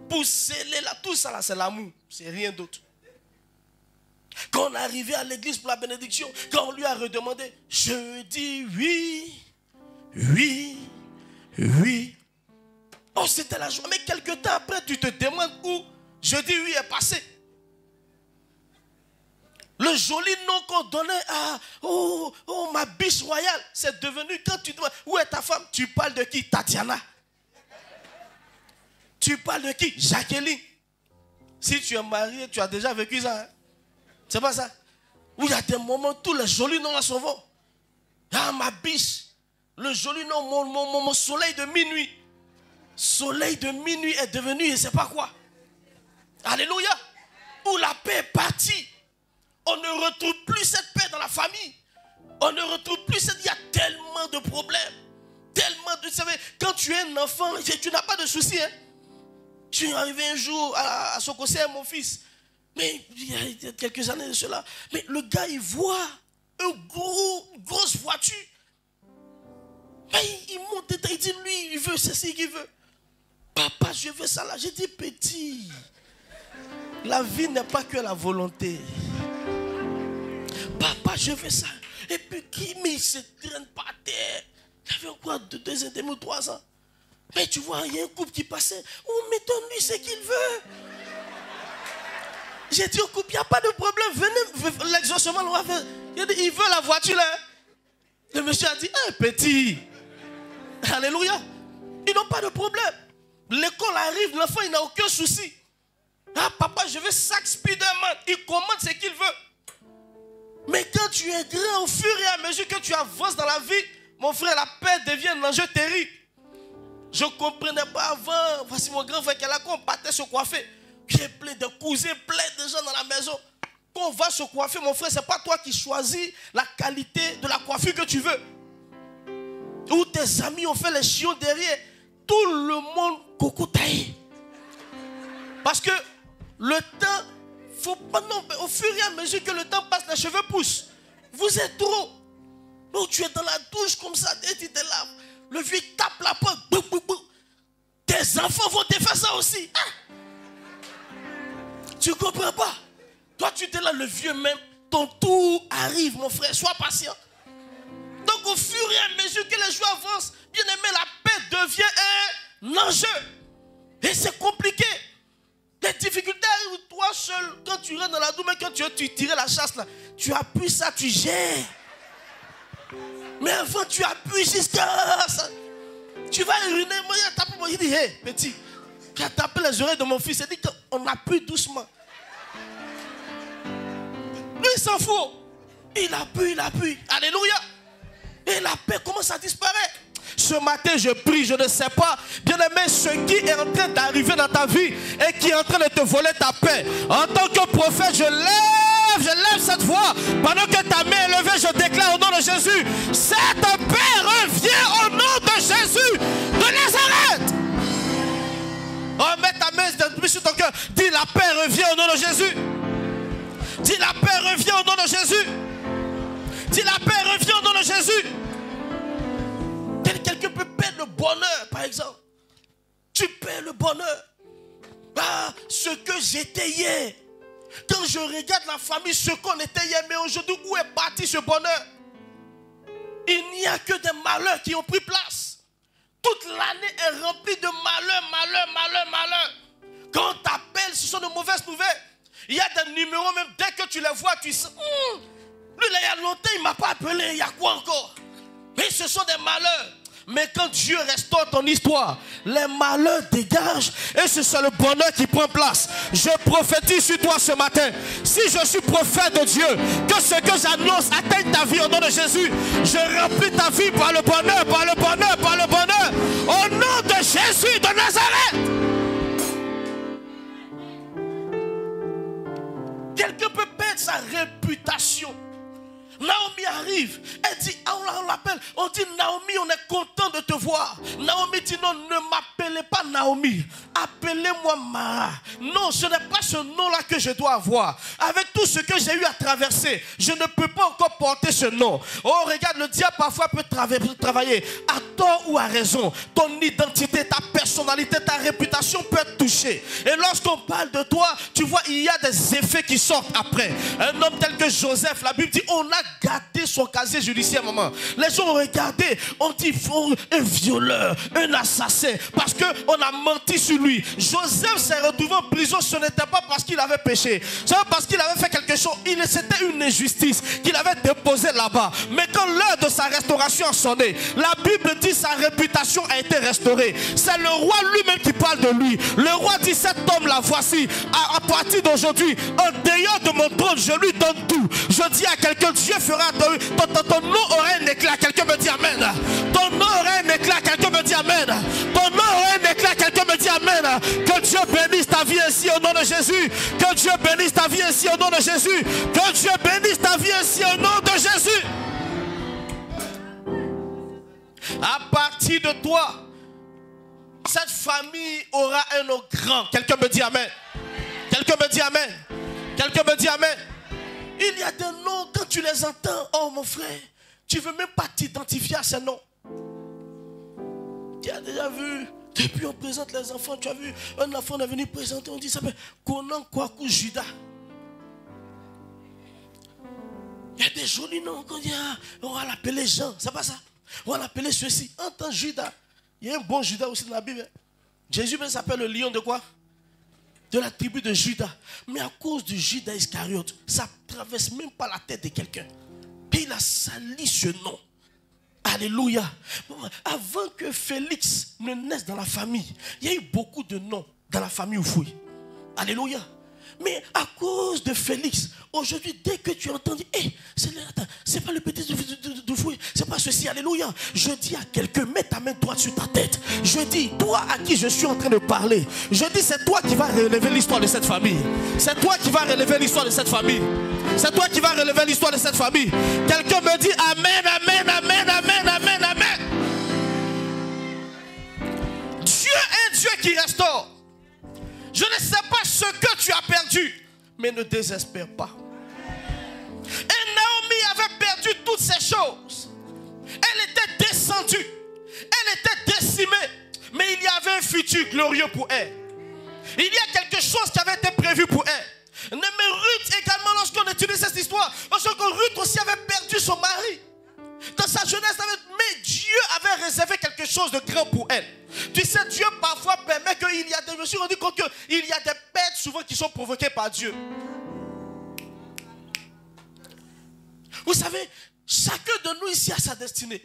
Pour sceller là, tout ça là, c'est l'amour. C'est rien d'autre. Quand on est arrivé à l'église pour la bénédiction, quand on lui a redemandé, je dis oui. Oh, c'était la joie. Mais quelque temps après, tu te demandes où je dis oui est passé. Le joli nom qu'on donnait à ma biche royale, c'est devenu, quand tu demandes où est ta femme, tu parles de qui? Tatiana. Tu parles de qui? Jacqueline. Si tu es marié, tu as déjà vécu ça. Hein? C'est pas ça? Où il y a des moments, tous les jolis noms là s'en vont. Ah, ma biche. Le joli nom, mon soleil de minuit. Soleil de minuit est devenu, je ne sais pas quoi. Alléluia. Où la paix est partie. On ne retrouve plus cette paix dans la famille. On ne retrouve plus cette... Il y a tellement de problèmes. Tellement de... Vous savez, quand tu es un enfant, tu n'as pas de soucis. Hein? Je suis arrivé un jour à Sokosé, mon fils. Mais il y a quelques années de cela. Mais le gars, il voit une grosse voiture. Mais il monte et il dit, lui, il veut ceci qu'il veut. Papa, je veux ça là. J'ai dit, petit, la vie n'est pas que la volonté. Papa, je veux ça. Et puis, mais il se traîne par terre. Il avait quoi, 2 ans, 2 ou 3 ans. Mais tu vois, il y a un couple qui passait. Oh, mais donne-lui ce qu'il veut. J'ai dit au couple, il n'y a pas de problème. Venez, l'exaucement, on va faire. Il veut la voiture là. Le monsieur a dit, hey, petit. Alléluia. Ils n'ont pas de problème. L'école arrive, l'enfant, il n'a aucun souci. Ah, papa, je veux sac Spiderman. Il commande ce qu'il veut. Mais quand tu es grand, au fur et à mesure que tu avances dans la vie, mon frère, la paix devient un enjeu terrible. Je ne comprenais pas avant. Voici mon grand frère qui est là, quand on partait se coiffer. J'ai plein de cousins, plein de gens dans la maison. Quand on va se coiffer, mon frère, ce n'est pas toi qui choisis la qualité de la coiffure que tu veux. Ou tes amis ont fait les chiens derrière. Tout le monde cocotaille. Parce que le temps, faut pas, non, au fur et à mesure que le temps passe, les cheveux poussent. Vous êtes trop. Donc tu es dans la douche comme ça, et tu te laves. Le vieux tape la porte. Bou, bou, bou. Tes enfants vont te faire ça aussi. Ah. Tu ne comprends pas. Toi, tu te là, le vieux même. Ton tour arrive, mon frère. Sois patient. Donc, au fur et à mesure que les jours avancent, bien aimé, la paix devient un enjeu. Et c'est compliqué. Les difficultés arrivent toi seul. Quand tu rentres dans la douche, mais quand tu tirais la chasse, là, tu appuies ça, tu gères. Mais avant, tu appuies jusqu'à ça. Tu vas uriner. Moi, il a tapé moi. Il dit, hé, petit, tu as tapé les oreilles de mon fils. Il dit qu'on appuie doucement. Lui, il s'en fout. Il appuie. Alléluia. Et la paix commence à disparaître. Ce matin, je prie, je ne sais pas, bien aimé, ce qui est en train d'arriver dans ta vie et qui est en train de te voler ta paix. En tant que prophète, je lève cette voix. Pendant que ta main est levée, je déclare au nom de Jésus, cette paix revient au nom de Jésus de Nazareth. Oh, mets ta main sur ton cœur. Dis, la paix revient au nom de Jésus. Dis, la paix revient au nom de Jésus. Dis, la paix revient au nom de Jésus. Quelqu'un peut perdre le bonheur, par exemple. Tu perds le bonheur. Ah, ce que j'étais hier. Quand je regarde la famille, ce qu'on était hier, mais aujourd'hui, où est parti ce bonheur? Il n'y a que des malheurs qui ont pris place. Toute l'année est remplie de malheur. Quand on t'appelle, ce sont de mauvaises nouvelles. Il y a des numéros, même dès que tu les vois, tu sais, lui, là, il y a longtemps, il ne m'a pas appelé, il y a quoi encore? Mais ce sont des malheurs. Mais quand Dieu restaure ton histoire, les malheurs dégagent et c'est le bonheur qui prend place. Je prophétise sur toi ce matin. Si je suis prophète de Dieu, que ce que j'annonce atteigne ta vie au nom de Jésus. Je remplis ta vie par le bonheur, par le bonheur, par le bonheur. Au nom de Jésus de Nazareth. Quelqu'un peut perdre sa réputation. Naomi arrive, elle dit, on l'appelle, on dit Naomi, on est content de te voir. Naomi dit non, ne m'appelez pas Naomi, appelez-moi Mara. Non, ce n'est pas ce nom-là que je dois avoir. Avec tout ce que j'ai eu à traverser, je ne peux pas encore porter ce nom. Oh, regarde, le diable parfois peut travailler à tort ou à raison. Ton identité, ta personnalité, ta réputation peut être touchée. Et lorsqu'on parle de toi, tu vois, il y a des effets qui sortent après. Un homme tel que Joseph, la Bible dit, on a gâté son casier judiciaire, maman. Les gens ont regardé, on dit un violeur, un assassin, parce qu'on a menti sur lui. Joseph s'est retrouvé en prison, ce n'était pas parce qu'il avait péché, c'est parce qu'il avait fait quelque chose, c'était une injustice qu'il avait déposée là-bas. Mais quand l'heure de sa restauration a sonné, la Bible dit sa réputation a été restaurée. C'est le roi lui-même qui parle de lui. Le roi dit, cet homme-là, voici, à partir d'aujourd'hui, en dehors de mon trône, je lui donne tout. Je dis à quelqu'un, Dieu fera ton nom aura un éclat. Quelqu'un me dit amen. Ton nom aura un éclat. Quelqu'un me dit amen. Ton nom aura un éclat. Quelqu'un me dit amen. Que Dieu bénisse ta vie ainsi au nom de Jésus. Que Dieu bénisse ta vie ainsi au nom de Jésus. Que Dieu bénisse ta vie ainsi au nom de Jésus. À partir de toi, cette famille aura un nom grand. Quelqu'un me dit amen. Quelqu'un me dit amen. Quelqu'un me dit amen. Il y a des noms, quand tu les entends, oh mon frère, tu ne veux même pas t'identifier à ces noms. Tu as déjà vu, depuis on présente les enfants, tu as vu, un enfant est venu présenter, on dit ça s'appelle Conan Kwaku Judas. Il y a des jolis noms qu'on dit, on va l'appeler Jean, c'est pas ça. On va l'appeler ceci, en tant que Judas. Il y a un bon Judas aussi dans la Bible. Jésus s'appelle le lion de quoi? De la tribu de Judas. Mais à cause de Judas Iscariote, ça ne traverse même pas la tête de quelqu'un. Et il a sali ce nom. Alléluia. Avant que Félix ne naisse dans la famille, il y a eu beaucoup de noms dans la famille Oufoui. Alléluia. Mais à cause de Félix, aujourd'hui, dès que tu entends, c'est pas le petit de Fouet, c'est pas ceci, alléluia. Je dis à quelqu'un, mets ta main droite sur ta tête. Je dis, toi à qui je suis en train de parler, je dis, c'est toi qui vas relever l'histoire de cette famille. C'est toi qui vas relever l'histoire de cette famille. C'est toi qui vas relever l'histoire de cette famille. Quelqu'un me dit, amen, amen, amen, amen, amen, amen. Dieu est Dieu qui restaure. Je ne sais pas ce que tu as perdu, mais ne désespère pas. Et Naomi avait perdu toutes ces choses. Elle était descendue. Elle était décimée. Mais il y avait un futur glorieux pour elle. Il y a quelque chose qui avait été prévu pour elle. Mais Ruth également, lorsqu'on étudie cette histoire, parce que Ruth aussi avait perdu son mari. Dans sa jeunesse, mais Dieu avait réservé quelque chose de grand pour elle. Tu sais, Dieu parfois permet qu'il y a des... Je me suis rendu compte qu'il y a des pertes souvent qui sont provoquées par Dieu. Vous savez, chacun de nous ici a sa destinée.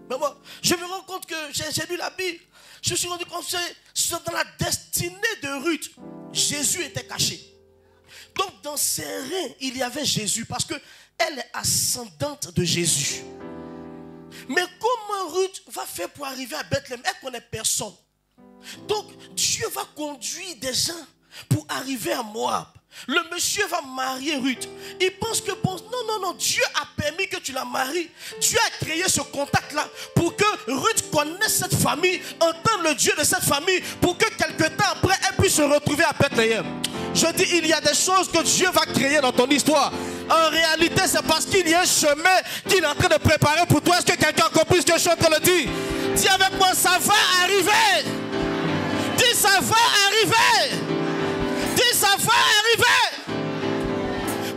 Mais moi, je me rends compte que j'ai lu la Bible. Je me suis rendu compte que dans la destinée de Ruth, Jésus était caché. Donc dans ses reins, il y avait Jésus parce que elle est ascendante de Jésus. Mais comment Ruth va faire pour arriver à Bethléem? Elle ne connaît personne. Donc Dieu va conduire des gens pour arriver à Moab. Le monsieur va marier Ruth. Il pense que bon, non, Dieu a permis que tu la maries. Dieu a créé ce contact-là pour que Ruth connaisse cette famille, entende le Dieu de cette famille, pour que quelque temps après, elle puisse se retrouver à Bethléem. Je dis, il y a des choses que Dieu va créer dans ton histoire. En réalité, c'est parce qu'il y a un chemin qu'il est en train de préparer pour toi. Est-ce que quelqu'un a compris ce que je suis en train de dire? Dis avec moi, ça va arriver. Dis, ça va arriver. Dis, ça va arriver.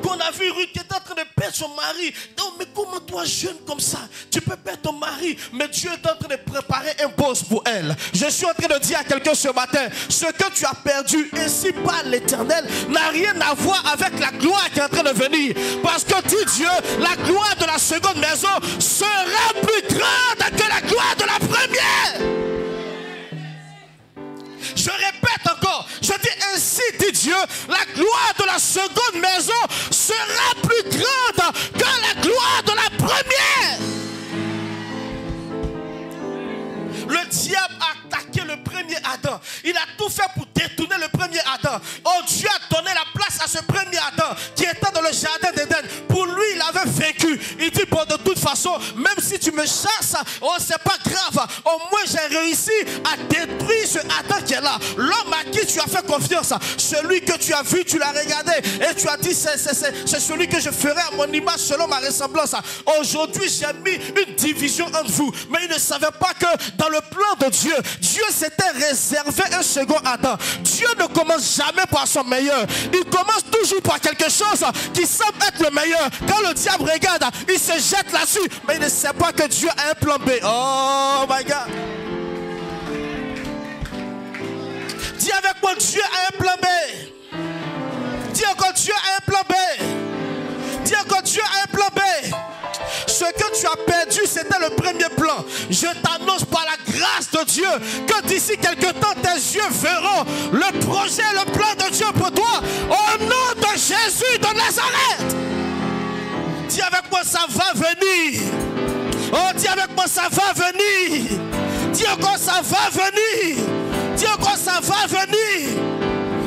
Qu'on a vu Ruth qui est en train de perdre son mari. Non, mais comment toi, jeune comme ça, tu peux perdre ton mari, mais Dieu est en train de préparer un boss pour elle. Je suis en train de dire à quelqu'un ce matin, ce que tu as perdu ainsi par l'Éternel n'a rien à voir avec la gloire qui est en train de venir. Parce que dit Dieu, la gloire de la seconde maison sera plus grande que la gloire la gloire de la seconde maison sera plus grande que la gloire de la première. Le diable a attaqué le premier Adam. Il a tout fait pour détourner le premier Adam. Oh, Dieu a donné la place à ce premier Adam qui était dans le jardin d'Éden. Pour lui, il avait vaincu. Il dit, bon, de toute façon, même si tu me chasses, oh, c'est pas grave. Au moins, j'ai réussi à détruire ce Adam qui est là. L'homme à qui tu as fait confiance, celui que tu as vu, tu l'as regardé et tu as dit, c'est celui que je ferai à mon image selon ma ressemblance. Aujourd'hui, j'ai mis une division entre vous. Mais il ne savait pas que dans le plan de Dieu, Dieu s'était réservé un second Adam. Dieu ne commence jamais par son meilleur. Il commence toujours par quelque chose qui semble être le meilleur. Quand le diable regarde, il se jette là-dessus. Mais il ne sait pas que Dieu a un plan B. Oh my God. Dis avec moi, Dieu a un plan B. Dis encore, Dieu a un plan B. Dis encore, Dieu a un plan B. Ce que tu as perdu, c'était le premier plan. Je t'annonce par la grâce de Dieu que d'ici quelque temps, tes yeux verront le projet, le plan de Dieu pour toi. Au nom de Jésus de Nazareth. Dis avec moi, ça va venir. Oh, dis avec moi, ça va venir. Dis encore, ça va venir. Dis encore, ça va venir.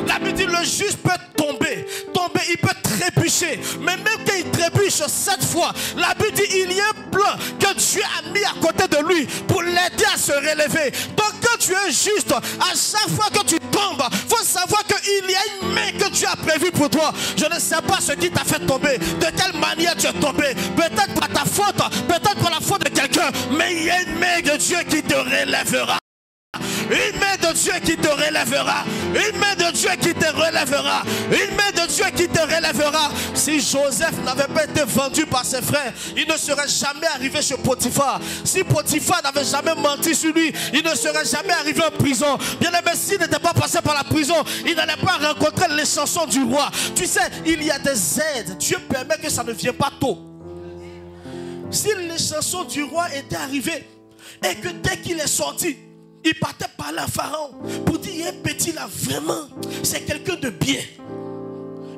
La Bible dit, le juste peut tomber, il peut trébucher. Mais même quand il trébuche 7 fois, la Bible dit, il y a un plan que Dieu a mis à côté de lui pour l'aider à se relever. Donc quand tu es juste, à chaque fois que tu tombes, il faut savoir qu'il y a une main que Dieu a prévue pour toi. Je ne sais pas ce qui t'a fait tomber, de quelle manière tu es tombé. Peut-être par ta faute, peut-être par la faute de quelqu'un, mais il y a une main de Dieu qui te relèvera. Une main de Dieu qui te relèvera. Une main de Dieu qui te relèvera. Une main de Dieu qui te relèvera. Si Joseph n'avait pas été vendu par ses frères, il ne serait jamais arrivé chez Potiphar. Si Potiphar n'avait jamais menti sur lui, il ne serait jamais arrivé en prison. Bien aimé, s'il n'était pas passé par la prison, il n'allait pas rencontrer les chansons du roi. Tu sais, il y a des aides. Dieu permet que ça ne vienne pas tôt. Si les chansons du roi étaient arrivées et que dès qu'il est sorti, il partait parler à Pharaon pour dire, il y a un petit là, vraiment, c'est quelqu'un de bien.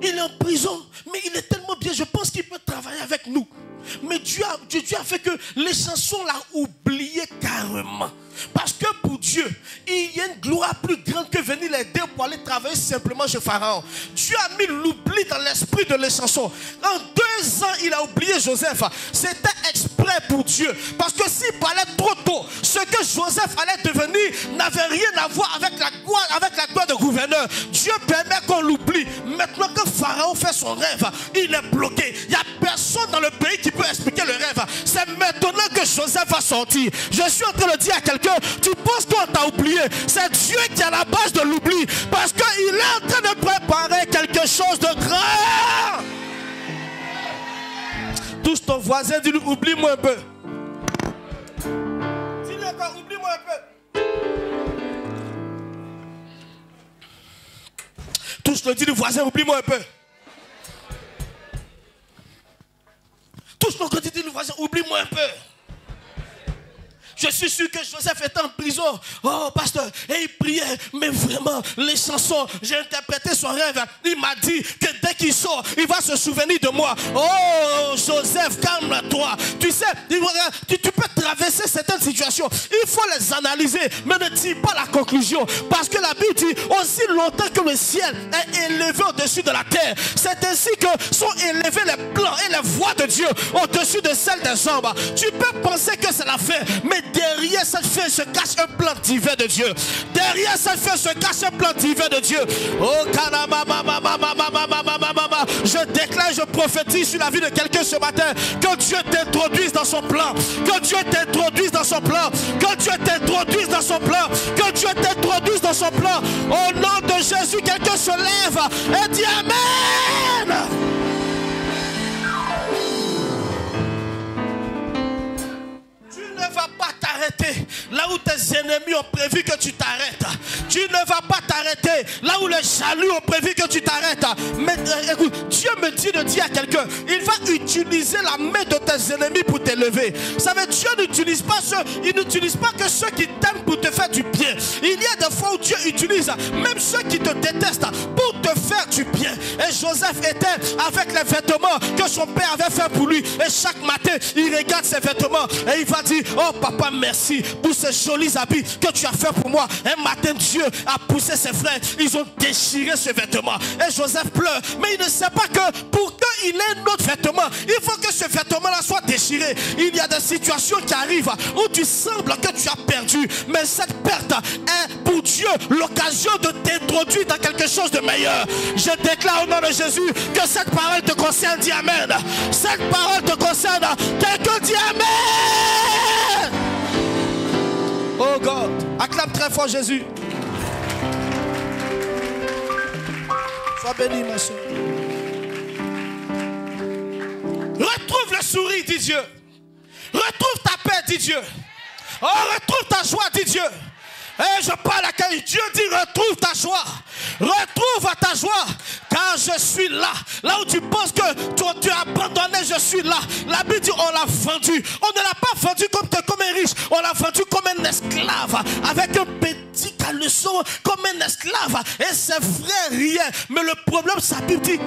Il est en prison, mais il est tellement bien, je pense qu'il peut travailler avec nous. Mais Dieu a fait que les chansons l'ont oublié carrément. Parce que pour Dieu, il y a une gloire plus grande que venir l'aider pour aller travailler simplement chez Pharaon. Dieu a mis l'oubli dans l'esprit de les chansons. En 2 ans, il a oublié Joseph. C'était exprès pour Dieu. Parce que s'il parlait trop tôt, ce que Joseph allait devenir n'avait rien à voir avec la gloire de gouverneur. Dieu permet qu'on l'oublie. Maintenant que Pharaon fait son rêve, il est bloqué. Il n'y a personne dans le pays qui peut expliquer le rêve. C'est maintenant que Joseph va sortir. Je suis en train de dire à quelqu'un, tu penses qu'on t'a oublié. C'est Dieu qui est à la base de l'oubli. Parce qu'il est en train de préparer quelque chose de grand. Touche ton voisin, dis-lui, oublie-moi un peu. Dis-lui encore, oublie-moi un peu. Touche-le, dis-lui, voisin, oublie-moi un peu. Touche-le, dis-lui, voisin, oublie-moi un peu. Je suis sûr que Joseph était en prison. Oh, pasteur, et il priait. Mais vraiment, les chansons, j'ai interprété son rêve. Il m'a dit que dès qu'il sort, il va se souvenir de moi. Oh, Joseph, calme-toi. Tu sais, tu peux traverser certaines situations. Il faut les analyser, mais ne tire pas la conclusion. Parce que la Bible dit, aussi longtemps que le ciel est élevé au-dessus de la terre, c'est ainsi que sont élevés les plans et les voies de Dieu au-dessus de celles des hommes. Tu peux penser que c'est la fin, mais derrière cette fin se cache un plan divin de Dieu. Derrière cette fin se cache un plan divin de Dieu. Oh, je déclare, je prophétise sur la vie de quelqu'un ce matin. Que Dieu t'introduise dans son plan. Que Dieu t'introduise dans son plan. Que Dieu t'introduise dans son plan. Que Dieu t'introduise dans son plan. Au nom de Jésus, quelqu'un se lève et dit Amen. Tu ne vas pas t'arrêter. t'arrêter là où tes ennemis ont prévu que tu t'arrêtes. Tu ne vas pas t'arrêter là où les jaloux ont prévu que tu t'arrêtes. Mais écoute, Dieu me dit de dire à quelqu'un, il va utiliser la main de tes ennemis pour t'élever. Vous savez, Dieu n'utilise pas que ceux qui t'aiment pour te faire du bien. Il y a des fois où Dieu utilise même ceux qui te détestent pour te faire du bien. Et Joseph était avec les vêtements que son père avait fait pour lui. Et chaque matin, il regarde ses vêtements et il va dire, oh papa, merci pour ces jolis habits que tu as fait pour moi. Un matin, Dieu a poussé ses frères, ils ont déchiré ce vêtement. Et Joseph pleure, mais il ne sait pas que pour qu'il ait un autre vêtement, il faut que ce vêtement-là soit déchiré. Il y a des situations qui arrivent où tu sembles que tu as perdu, mais cette perte est pour Dieu l'occasion de t'introduire dans quelque chose de meilleur. Je déclare au nom de Jésus que cette parole te concerne. Dis amen. Cette parole te concerne. Quelqu'un dit amen. Oh God, acclame très fort Jésus. Sois béni ma soeur. Retrouve le sourire, dit Dieu. Retrouve ta paix, dit Dieu. Oh, retrouve ta joie, dit Dieu. Et je parle à quelqu'un. Dieu dit retrouve ta joie. Retrouve ta joie. Car je suis là. Là où tu penses que tu as abandonné, je suis là. La Bible dit on l'a vendu. On ne l'a pas vendu comme un riche. On l'a vendu comme un esclave. Avec un petit caleçon comme un esclave. Et ses frères riaient. Mais le problème, sa Bible dit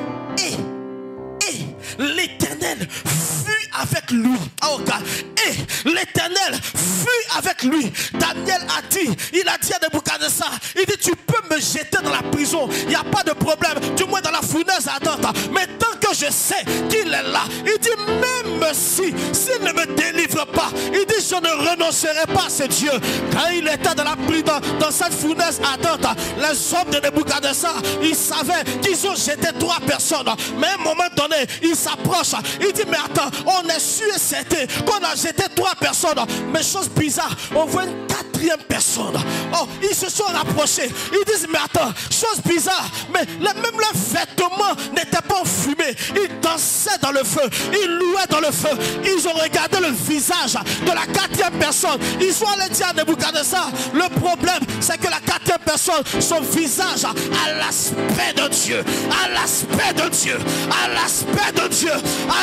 l'Éternel fut avec lui. Oh God. Et l'Éternel fut avec lui. Daniel a dit, il a dit à Nebuchadnezzar, il dit tu peux me jeter dans la prison, il n'y a pas de problème, du moins dans la fournaise ardente, mais tant que je sais qu'il est là, il dit même s'il ne me délivre pas, il dit je ne renoncerai pas à ce Dieu. Quand il était dans la prison, dans cette fournaise ardente, les hommes de Nebuchadnezzar, ils savaient qu'ils ont jeté 3 personnes, mais à un moment donné, ils s'approche, il dit mais attends, on est sûr et certain qu'on a jeté 3 personnes, mais chose bizarre, on voit une 4e personne. Oh, ils se sont rapprochés, ils disent mais attends, chose bizarre, mais même leurs vêtements n'étaient pas enfumés, ils dansaient dans le feu, ils louaient dans le feu, ils ont regardé le visage de la 4e personne, ils sont allés dire à Nebuchadnezzar, le problème c'est que la 4e personne, son visage a l'aspect de Dieu, à l'aspect de Dieu, à l'aspect de Dieu,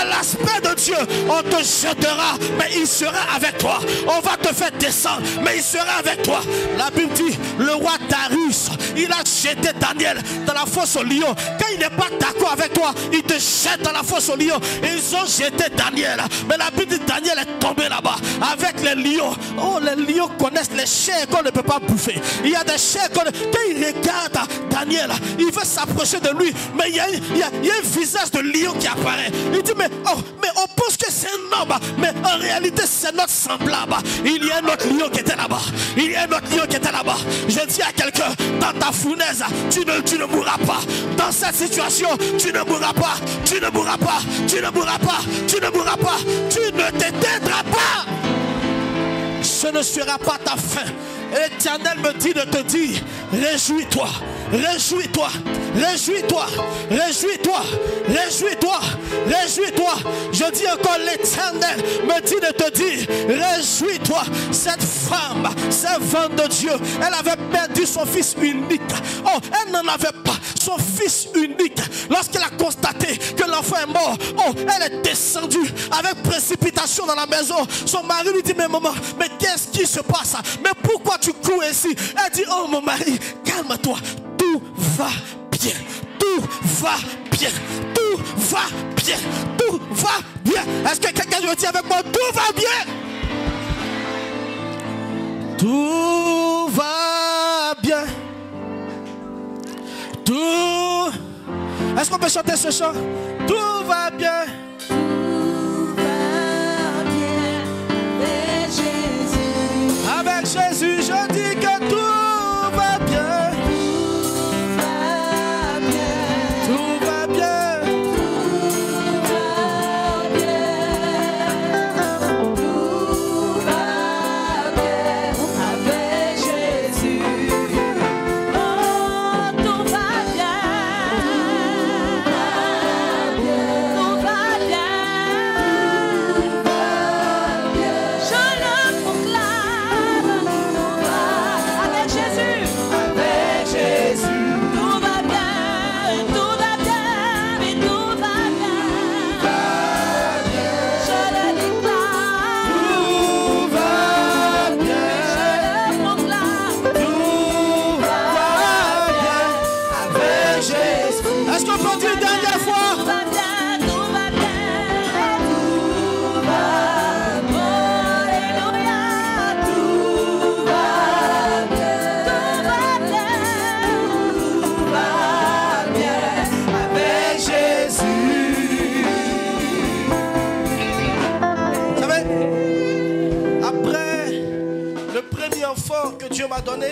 à l'aspect de Dieu, on te jettera, mais il sera avec toi. On va te faire descendre, mais il sera avec toi. La Bible dit, le roi Darius, il a jeté Daniel dans la fosse au lion. Quand il n'est pas d'accord avec toi, il te jette dans la fosse au lion. Ils ont jeté Daniel, mais la Bible dit, Daniel est tombé là-bas avec les lions. Oh, les lions connaissent les chairs qu'on ne peut pas bouffer. Il y a des chairs quand il regarde Daniel, il veut s'approcher de lui, mais il y a un visage de lion qui apparaît. Il dit mais on pense que c'est un homme, mais en réalité c'est notre semblable. Il y a un autre lion qui était là-bas. Il y a un autre lion qui était là-bas. Je dis à quelqu'un, dans ta fournaise, tu ne mourras pas. Dans cette situation, tu ne mourras pas. Tu ne mourras pas. Tu ne mourras pas. Tu ne mourras pas. Tu ne t'éteindras pas. Ce ne sera pas ta fin. L'Éternel me dit de te dire, réjouis-toi, réjouis-toi, réjouis-toi, réjouis-toi, réjouis-toi, réjouis-toi. Je dis encore, l'Éternel me dit de te dire, réjouis-toi. Cette femme, servante de Dieu, elle avait perdu son fils unique. Oh, elle n'en avait pas, son fils unique. Lorsqu'elle a constaté que l'enfant est mort, oh, elle est descendue avec précipitation dans la maison. Son mari lui dit, mais maman, mais qu'est-ce qui se passe? Mais pourquoi tu cours ici? Elle dit, oh mon mari, calme-toi, tout va bien, tout va bien, tout va bien, tout va bien. Est-ce que quelqu'un veut dire avec moi, tout va bien? Tout va bien. Tout. Est-ce qu'on peut chanter ce chant? Tout va bien. Avec Jésus, je dis que tout va bien. Tout va bien. Tout va bien. Tout va bien. Avec Jésus. Oh, tout va bien. Tout va enfant que Dieu m'a donné,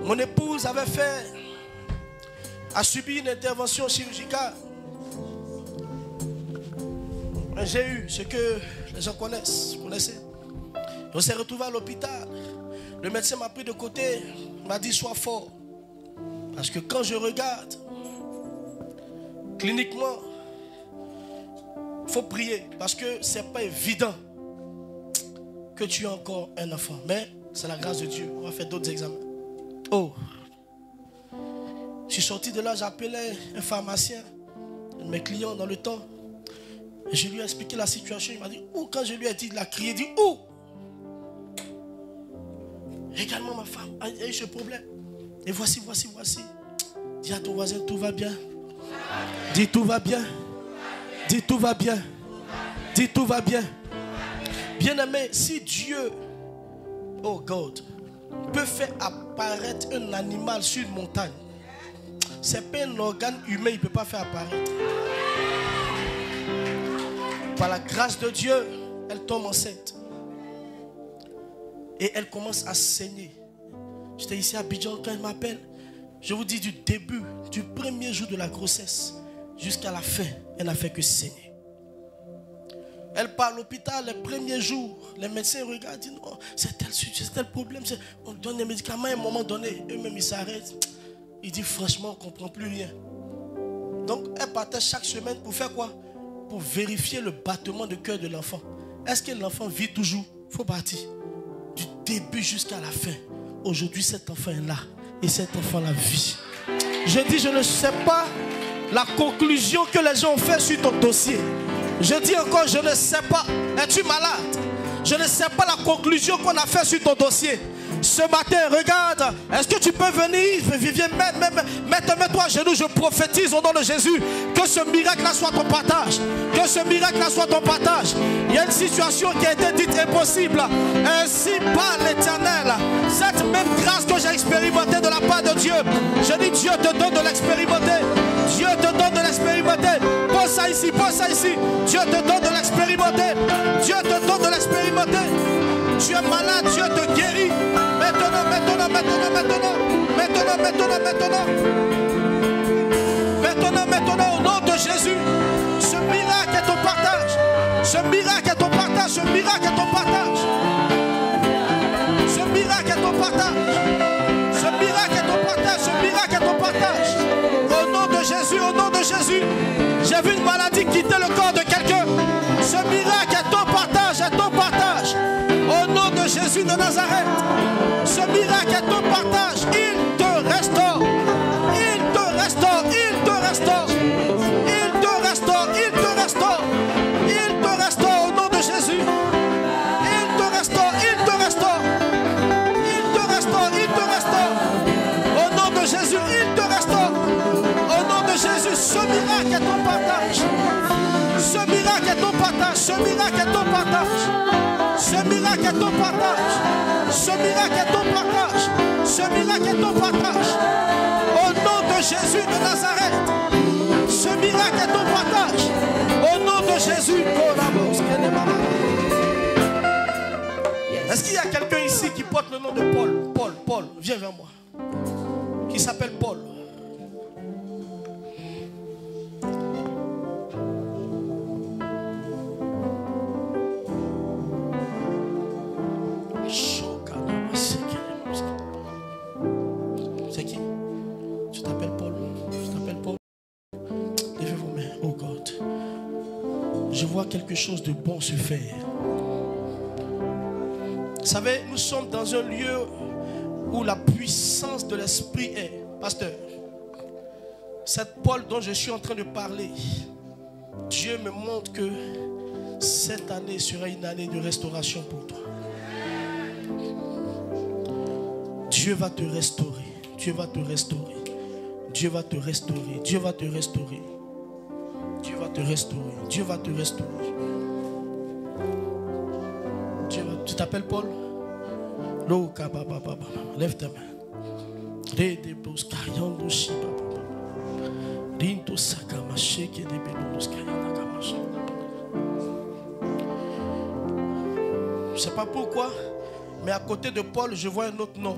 mon épouse a subi une intervention chirurgicale. J'ai eu ce que les gens connaissent, vous connaissez. On s'est retrouvé à l'hôpital. Le médecin m'a pris de côté, m'a dit sois fort. Parce que quand je regarde, cliniquement, il faut prier. Parce que ce n'est pas évident que tu aies encore un enfant. Mais c'est la grâce de Dieu. On va faire d'autres examens. Oh, je suis sorti de là, j'appelais un pharmacien, un de mes clients dans le temps. Et je lui ai expliqué la situation. Il m'a dit où? Quand je lui ai dit, il a crié, il dit où? Également ma femme a eu ce problème. Et voici. Dis à ton voisin, tout va bien. Dis tout va bien. Dis tout va bien. Dis tout va bien. Bien-aimé, si Dieu, oh God, peut faire apparaître un animal sur une montagne, c'est pas un organe humain, il ne peut pas faire apparaître. Par la grâce de Dieu, elle tombe enceinte. Et elle commence à saigner. J'étais ici à Abidjan quand elle m'appelle. Je vous dis du début, du premier jour de la grossesse jusqu'à la fin, elle n'a fait que saigner. Elle part à l'hôpital les premiers jours. Les médecins regardent, disent non, c'est tel problème. On donne des médicaments à un moment donné. Eux-mêmes ils s'arrêtent. Ils disent franchement, on ne comprend plus rien. Donc elle partait chaque semaine pour faire quoi? Pour vérifier le battement de cœur de l'enfant. Est-ce que l'enfant vit toujours? Il faut partir. Du début jusqu'à la fin. Aujourd'hui, cet enfant est là. Et cet enfant la vit. Je dis, je ne sais pas la conclusion que les gens ont fait sur ton dossier. Je dis encore, je ne sais pas. Es-tu malade? Je ne sais pas la conclusion qu'on a fait sur ton dossier. Ce matin, regarde, est-ce que tu peux venir? Viens, mets-toi à genoux, je prophétise au nom de Jésus. Que ce miracle-là soit ton partage. Que ce miracle-là soit ton partage. Il y a une situation qui a été dite impossible. Ainsi parle l'Éternel. Cette même grâce que j'ai expérimentée de la part de Dieu, je dis Dieu te donne de l'expérimenter. Dieu te donne de l'expérimenter. Pose ça ici, pose ça ici. Dieu te donne de l'expérimenter. Dieu te donne de l'expérimenter. Tu es malade, Dieu te guérit. Maintenant, au nom de Jésus, ce miracle est ton partage. Ce miracle est ton partage. Ce miracle est ton partage. Ce miracle est ton partage. Ce miracle est ton partage. Ce miracle est ton partage. Au nom de Jésus, au nom de Jésus, j'ai vu une maladie quitter le corps de quelqu'un. Ce miracle est ton partage, est ton partage. Au nom de Jésus de Nazareth, ce miracle est ton partage. Il te restaure. Il te restaure. Il te restaure. Il te restaure. Il te restaure. Il te restaure au nom de Jésus. Il te restaure. Il te restaure. Il te restaure. Il te restaure. Au nom de Jésus, il te restaure. Au nom de Jésus, ce miracle est ton partage. Ce miracle est ton partage. Ce miracle est ton partage. Ce miracle est ton partage. Ce miracle est ton partage. Ce miracle est ton partage. Au nom de Jésus de Nazareth. Ce miracle est ton partage. Au nom de Jésus. Est-ce qu'il y a quelqu'un ici qui porte le nom de Paul, viens vers moi. Qui s'appelle Paul. C'est qui? Tu t'appelles Paul. Levez vos mains, oh God. Je vois quelque chose de bon se faire. Vous savez, nous sommes dans un lieu où la puissance de l'esprit est. Pasteur, cette Paul dont je suis en train de parler, Dieu me montre que cette année sera une année de restauration pour toi. Dieu va te restaurer. Dieu va te restaurer. Dieu va te restaurer. Dieu va te restaurer. Dieu va te restaurer. Dieu va te restaurer. Tu t'appelles Paul? Lève ta main. Je ne sais pas pourquoi, mais à côté de Paul, je vois un autre nom.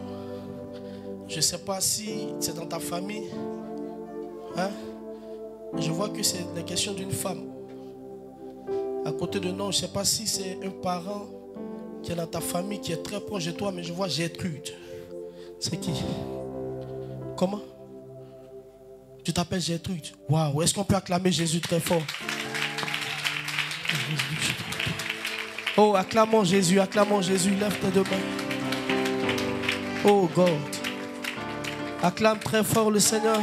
Je ne sais pas si c'est dans ta famille. Hein? Je vois que c'est la question d'une femme. À côté de nom, je ne sais pas si c'est un parent qui est dans ta famille, qui est très proche de toi, mais je vois Gertrude. C'est qui? Comment? Tu t'appelles Gertrude. Waouh, est-ce qu'on peut acclamer Jésus très fort? Oh, acclamons Jésus, lève tes deux mains. Oh God. Acclame très fort le Seigneur.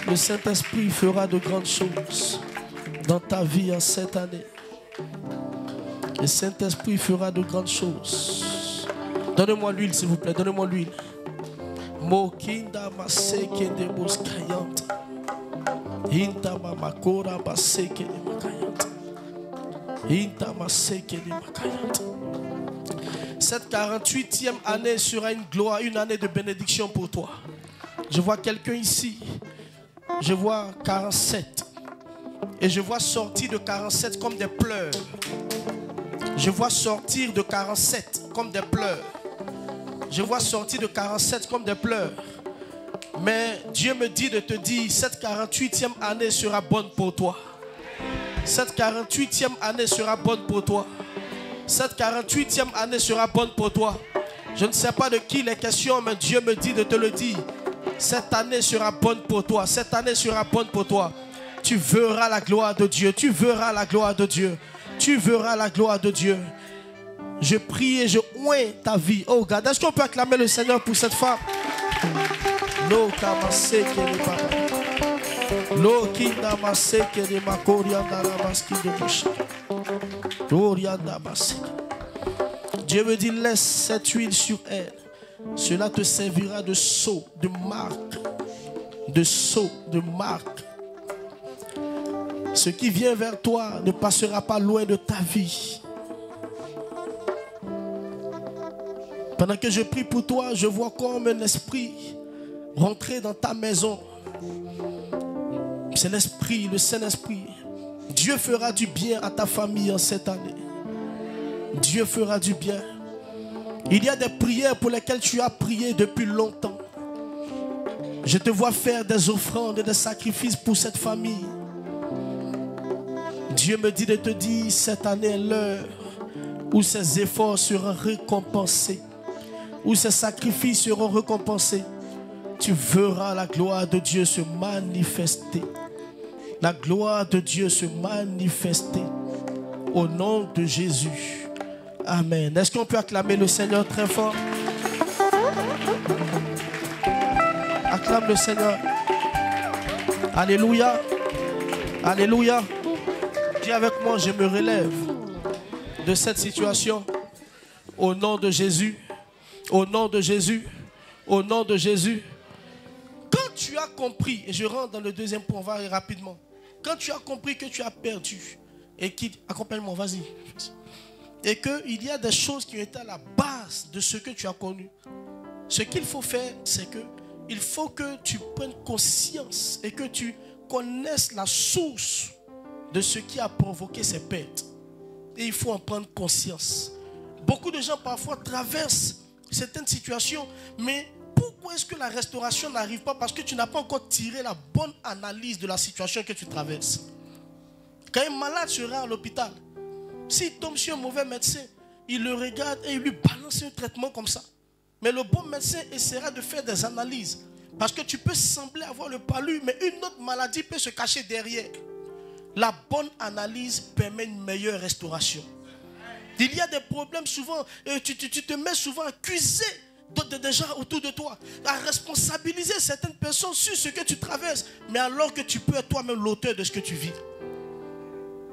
Le Saint-Esprit fera de grandes choses dans ta vie en cette année. Le Saint-Esprit fera de grandes choses. Donnez-moi l'huile, s'il vous plaît, donnez-moi l'huile. Mokinda maseke de boskayant. Inta mamakora baseke de makayant. Inta maseke de makayant. Cette 48e année sera une gloire, une année de bénédiction pour toi. Je vois quelqu'un ici. Je vois 47. Et je vois sortir de 47 comme des pleurs. Je vois sortir de 47 comme des pleurs. Je vois sortir de 47 comme des pleurs. Mais Dieu me dit de te dire, cette 48e année sera bonne pour toi. Cette 48e année sera bonne pour toi. Cette 48e année sera bonne pour toi. Je ne sais pas de qui les questions, mais Dieu me dit de te le dire. Cette année sera bonne pour toi. Cette année sera bonne pour toi. Tu verras la gloire de Dieu. Tu verras la gloire de Dieu. Tu verras la gloire de Dieu. Je prie et je oins ta vie. Oh God, est-ce qu'on peut acclamer le Seigneur pour cette femme? Lo kamaseke de papa. Lo kinda maseke de makorianda rabaski de bouche. Glorianda maseke. Dieu me dit, laisse cette huile sur elle. Cela te servira de sceau, de marque. De sceau, de marque. Ce qui vient vers toi ne passera pas loin de ta vie. Pendant que je prie pour toi, je vois comme un esprit rentrer dans ta maison. C'est l'esprit, le Saint-Esprit. Dieu fera du bien à ta famille en cette année. Dieu fera du bien. Il y a des prières pour lesquelles tu as prié depuis longtemps. Je te vois faire des offrandes et des sacrifices pour cette famille. Dieu me dit de te dire, cette année est l'heure où ces efforts seront récompensés, où ces sacrifices seront récompensés. Tu verras la gloire de Dieu se manifester. La gloire de Dieu se manifester. Au nom de Jésus. Amen. Est-ce qu'on peut acclamer le Seigneur très fort? Acclame le Seigneur. Alléluia. Alléluia. Dis avec moi, je me relève de cette situation. Au nom de Jésus. Au nom de Jésus. Au nom de Jésus. Quand tu as compris, et je rentre dans le deuxième point, on va aller rapidement. Quand tu as compris que tu as perdu, et qui, accompagne-moi, vas-y. Et qu'il y a des choses qui ont été à la base de ce que tu as connu. Ce qu'il faut faire, c'est que il faut que tu prennes conscience et que tu connaisses la source de ce qui a provoqué ces pertes. Et il faut en prendre conscience. Beaucoup de gens parfois traversent certaines situations, mais pourquoi est-ce que la restauration n'arrive pas? Parce que tu n'as pas encore tiré la bonne analyse de la situation que tu traverses. Quand un malade sera à l'hôpital, s'il tombe sur un mauvais médecin, il le regarde et il lui balance un traitement comme ça. Mais le bon médecin essaiera de faire des analyses. Parce que tu peux sembler avoir le palu, mais une autre maladie peut se cacher derrière. La bonne analyse permet une meilleure restauration. Il y a des problèmes souvent, tu te mets souvent à accuser des gens autour de toi, à responsabiliser certaines personnes sur ce que tu traverses, mais alors que tu peux être toi-même l'auteur de ce que tu vis.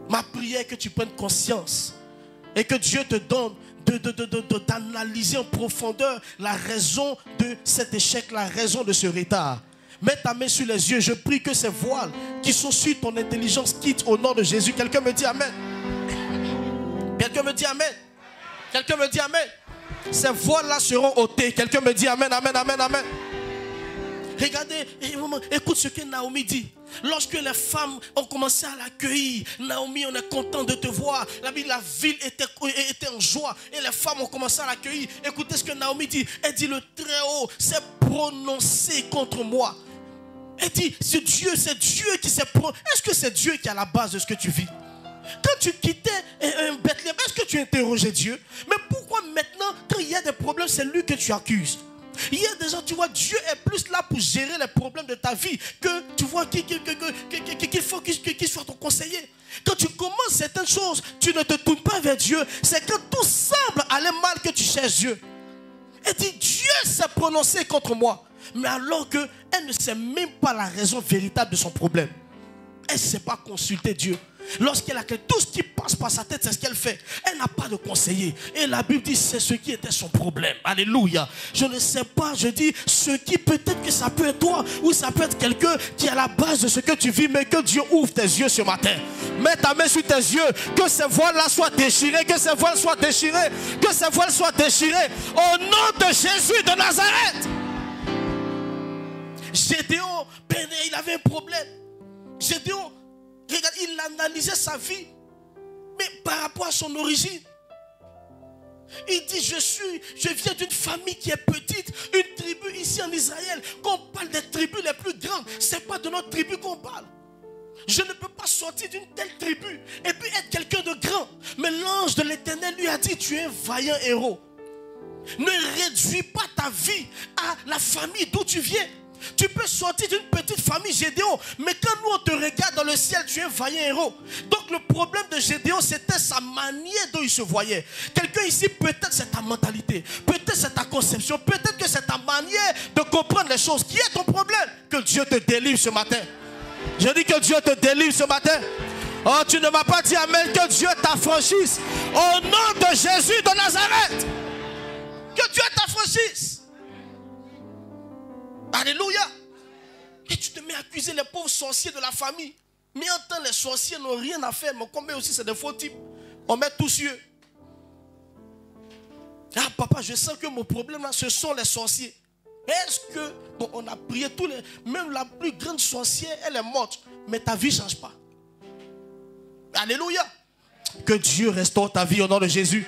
Ma prière est que tu prennes conscience et que Dieu te donne d'analyser en profondeur la raison de cet échec, la raison de ce retard. Mets ta main sur les yeux, je prie que ces voiles qui sont sur ton intelligence quittent au nom de Jésus. Quelqu'un me dit Amen. Quelqu'un me dit Amen. Quelqu'un me dit Amen. Ces voiles-là seront ôtées. Quelqu'un me dit Amen, Amen, Amen, Amen. Regardez, écoute ce que Naomi dit. Lorsque les femmes ont commencé à l'accueillir, Naomi, on est content de te voir. La ville était en joie et les femmes ont commencé à l'accueillir. Écoutez ce que Naomi dit. Elle dit, le Très-Haut s'est prononcé contre moi. Elle dit, c'est Dieu qui s'est prononcé. Est-ce que c'est Dieu qui est à la base de ce que tu vis? Quand tu quittais Bethléem, est-ce que tu interrogeais Dieu? Mais pourquoi maintenant, quand il y a des problèmes, c'est lui que tu accuses? Il y a des gens, tu vois, Dieu est plus là pour gérer les problèmes de ta vie que tu vois qu'il faut qu'il soit ton conseiller. Quand tu commences certaines choses, tu ne te tournes pas vers Dieu. C'est quand tout semble aller mal que tu cherches Dieu. Elle dit, Dieu s'est prononcé contre moi. Mais alors qu'elle ne sait même pas la raison véritable de son problème. Elle ne sait pas consulter Dieu. Lorsqu'elle a tout ce qui passe par sa tête, c'est ce qu'elle fait. Elle n'a pas de conseiller. Et la Bible dit, c'est ce qui était son problème. Alléluia. Je ne sais pas, je dis, ce qui peut-être que ça peut être toi, ou ça peut être quelqu'un qui est à la base de ce que tu vis, mais que Dieu ouvre tes yeux ce matin. Mets ta main sur tes yeux, que ces voiles-là soient déchirées, que ces voiles soient déchirées, que ces voiles soient déchirées. Au nom de Jésus de Nazareth. Gédéon, il avait un problème. Gédéon, regarde, il analysait sa vie, mais par rapport à son origine. Il dit, je viens d'une famille qui est petite, une tribu ici en Israël. Quand on parle des tribus les plus grandes, ce n'est pas de notre tribu qu'on parle. Je ne peux pas sortir d'une telle tribu et puis être quelqu'un de grand. Mais l'ange de l'Éternel lui a dit, tu es un vaillant héros. Ne réduis pas ta vie à la famille d'où tu viens. Tu peux sortir d'une petite famille, Gédéon, mais quand nous on te regarde dans le ciel, tu es un vaillant héros. Donc le problème de Gédéon, c'était sa manière dont il se voyait. Quelqu'un ici, peut-être c'est ta mentalité, peut-être c'est ta conception, peut-être que c'est ta manière de comprendre les choses. Qui est ton problème? Que Dieu te délivre ce matin. Je dis que Dieu te délivre ce matin. Oh, tu ne m'as pas dit amen, que Dieu t'affranchisse. Au nom de Jésus de Nazareth. Que Dieu t'affranchisse. Alléluia. Et tu te mets à accuser les pauvres sorciers de la famille. Mais en temps, les sorciers n'ont rien à faire. Mais combien aussi c'est des faux types. On met tous yeux. Ah papa, je sens que mon problème là, ce sont les sorciers. Est-ce que, bon, on a prié tous les... Même la plus grande sorcière, elle est morte. Mais ta vie ne change pas. Alléluia. Que Dieu restaure ta vie au nom de Jésus.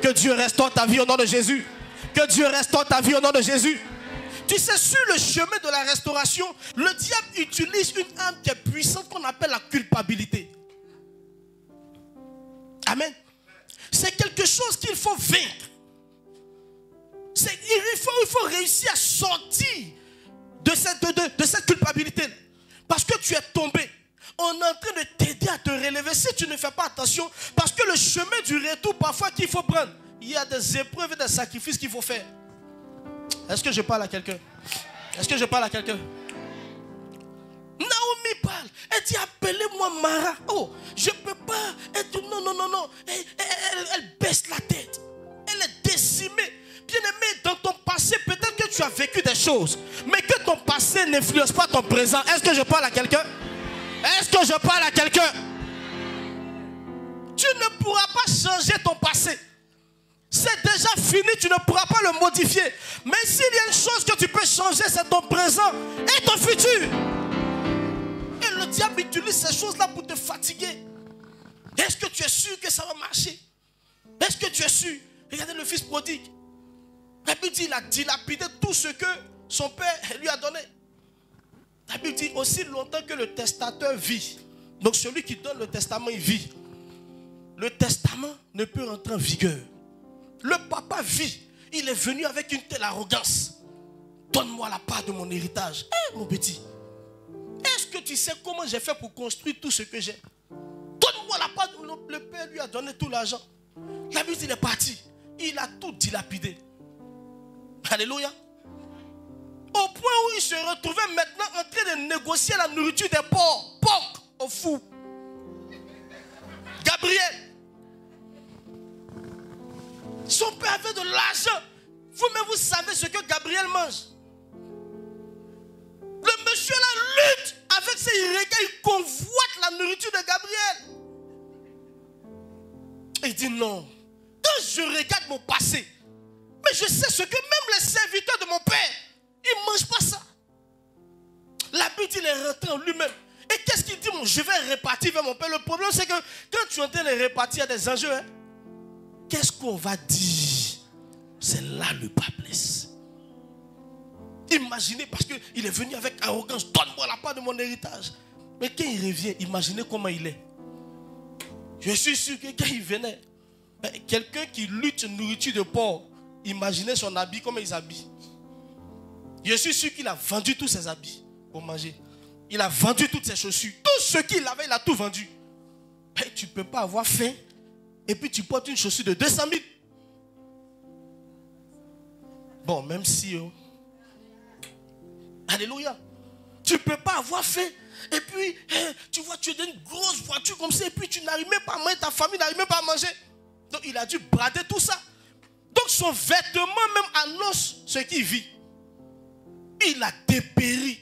Que Dieu restaure ta vie au nom de Jésus. Que Dieu restaure ta vie au nom de Jésus. Tu sais, sur le chemin de la restauration, le diable utilise une âme qui est puissante qu'on appelle la culpabilité. Amen. C'est quelque chose qu'il faut vaincre. Il faut réussir à sortir de cette culpabilité. Parce que tu es tombé. On est en train de t'aider à te relever si tu ne fais pas attention. Parce que le chemin du retour, parfois, qu'il faut prendre. Il y a des épreuves et des sacrifices qu'il faut faire. Est-ce que je parle à quelqu'un? Est-ce que je parle à quelqu'un? Naomi parle. Elle dit, appelez-moi Mara. Oh, je ne peux pas être... Non. Elle baisse la tête. Elle est décimée. Bien-aimé, dans ton passé, peut-être que tu as vécu des choses. Mais que ton passé n'influence pas ton présent. Est-ce que je parle à quelqu'un? Est-ce que je parle à quelqu'un? Tu ne pourras pas changer ton passé. C'est déjà fini, tu ne pourras pas le modifier. Mais s'il y a une chose que tu peux changer, c'est ton présent et ton futur. Et le diable utilise ces choses-là pour te fatiguer. Est-ce que tu es sûr que ça va marcher? Est-ce que tu es sûr? Regardez le fils prodigue. La Bible dit qu'il a dilapidé tout ce que son père lui a donné. La Bible dit aussi longtemps que le testateur vit. Donc celui qui donne le testament, il vit. Le testament ne peut rentrer en vigueur. Le papa vit. Il est venu avec une telle arrogance. Donne-moi la part de mon héritage. Mon petit. Est-ce que tu sais comment j'ai fait pour construire tout ce que j'ai? Donne-moi la part. Le père lui a donné tout l'argent. La Bible dit, il est parti. Il a tout dilapidé. Alléluia. Au point où il se retrouvait maintenant en train de négocier la nourriture des porcs. Porcs au fou. Gabriel. Son père avait de l'argent. Vous-même, vous savez ce que Gabriel mange. Le monsieur là lutte avec ses regards. Il convoite la nourriture de Gabriel. Et il dit non. Quand je regarde mon passé, mais je sais ce que même les serviteurs de mon père, ils ne mangent pas ça. La Bible, il est rentré en lui-même. Et qu'est-ce qu'il dit? Je vais répartir vers mon père. Le problème, c'est que quand tu es en train de répartir, il y a des enjeux. Hein? Qu'est-ce qu'on va dire? C'est là le bas blesse. Imaginez, parce qu'il est venu avec arrogance, donne-moi la part de mon héritage. Mais quand il revient, imaginez comment il est. Je suis sûr que quand il venait, quelqu'un qui lutte nourriture de porc, imaginez son habit, comment il s'habille. Je suis sûr qu'il a vendu tous ses habits pour manger. Il a vendu toutes ses chaussures. Tout ce qu'il avait, il a tout vendu. Mais tu ne peux pas avoir faim et puis tu portes une chaussure de 200 000. Bon, même si... Alléluia. Tu ne peux pas avoir faim. Et puis, tu vois, tu es dans une grosse voiture comme ça. Et puis, tu n'arrives même pas à manger. Ta famille n'arrive même pas à manger. Donc, il a dû brader tout ça. Donc, son vêtement même annonce ce qu'il vit. Il a dépéri.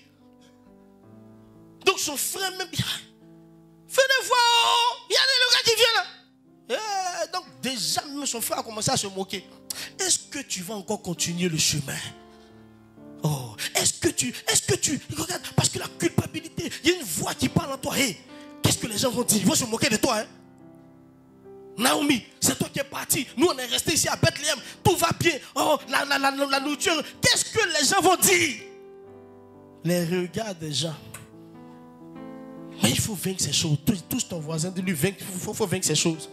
Donc, son frère même... Venez voir. Il y a des gars qui viennent là. Donc, déjà, même son frère a commencé à se moquer. Est-ce que tu vas encore continuer le chemin? Oh, est-ce que tu, regarde, parce que la culpabilité, il y a une voix qui parle en toi. Hey, qu'est-ce que les gens vont dire? Ils vont se moquer de toi. Hein? Naomi, c'est toi qui es parti. Nous, on est resté ici à Bethléem. Tout va bien. Oh, la nourriture. Qu'est-ce que les gens vont dire? Les regards des gens. Mais il faut vaincre ces choses. Tous ton voisin, dis-lui, il faut vaincre ces choses.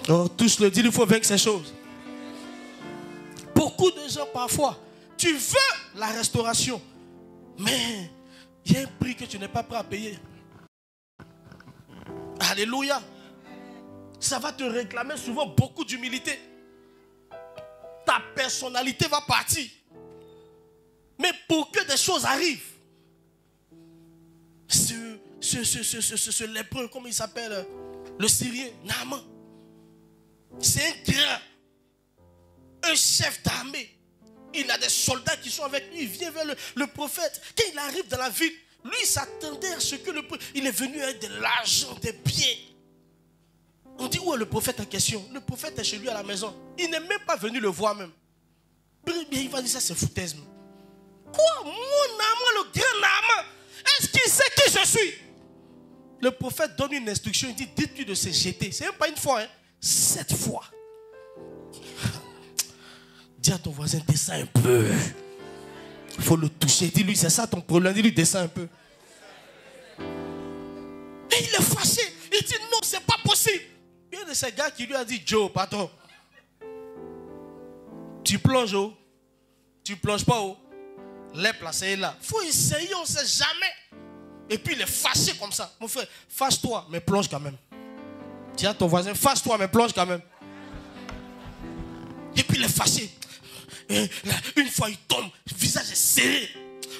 Oh, tous le disent, il faut vaincre ces choses. Beaucoup de gens, parfois, tu veux la restauration, mais il y a un prix que tu n'es pas prêt à payer. Alléluia. Ça va te réclamer souvent beaucoup d'humilité. Ta personnalité va partir. Mais pour que des choses arrivent, ce lépreux, comment il s'appelle, le Syrien, Naaman, c'est un grand, un chef d'armée. Il a des soldats qui sont avec lui. Il vient vers le prophète. Quand il arrive dans la ville, lui, il s'attendait à ce que il est venu avec de l'argent, des biens. On dit, où est le prophète en question? Le prophète est chez lui à la maison. Il n'est même pas venu le voir même. Il va dire, ça c'est foutaise. Quoi? Mon Naaman, le grand Naaman, est-ce qu'il sait qui je suis? Le prophète donne une instruction. Il dit, dites-lui de se jeter. C'est même pas une fois, hein. 7 fois. Dis à ton voisin, descends un peu. Il faut le toucher. Dis-lui, c'est ça ton problème. Dis-lui, descends un peu. Et il est fâché. Il dit, non, c'est pas possible. Il y a de ces gars qui lui a dit, Joe, patron, tu plonges haut, tu plonges pas haut. Les placés là. Il faut essayer, on ne sait jamais. Et puis il est fâché comme ça. Mon frère, fâche-toi, mais plonge quand même. Dis à ton voisin, fâche-toi, mais plonge quand même. Et puis il est fâché. Et là, une fois il tombe, le visage est serré.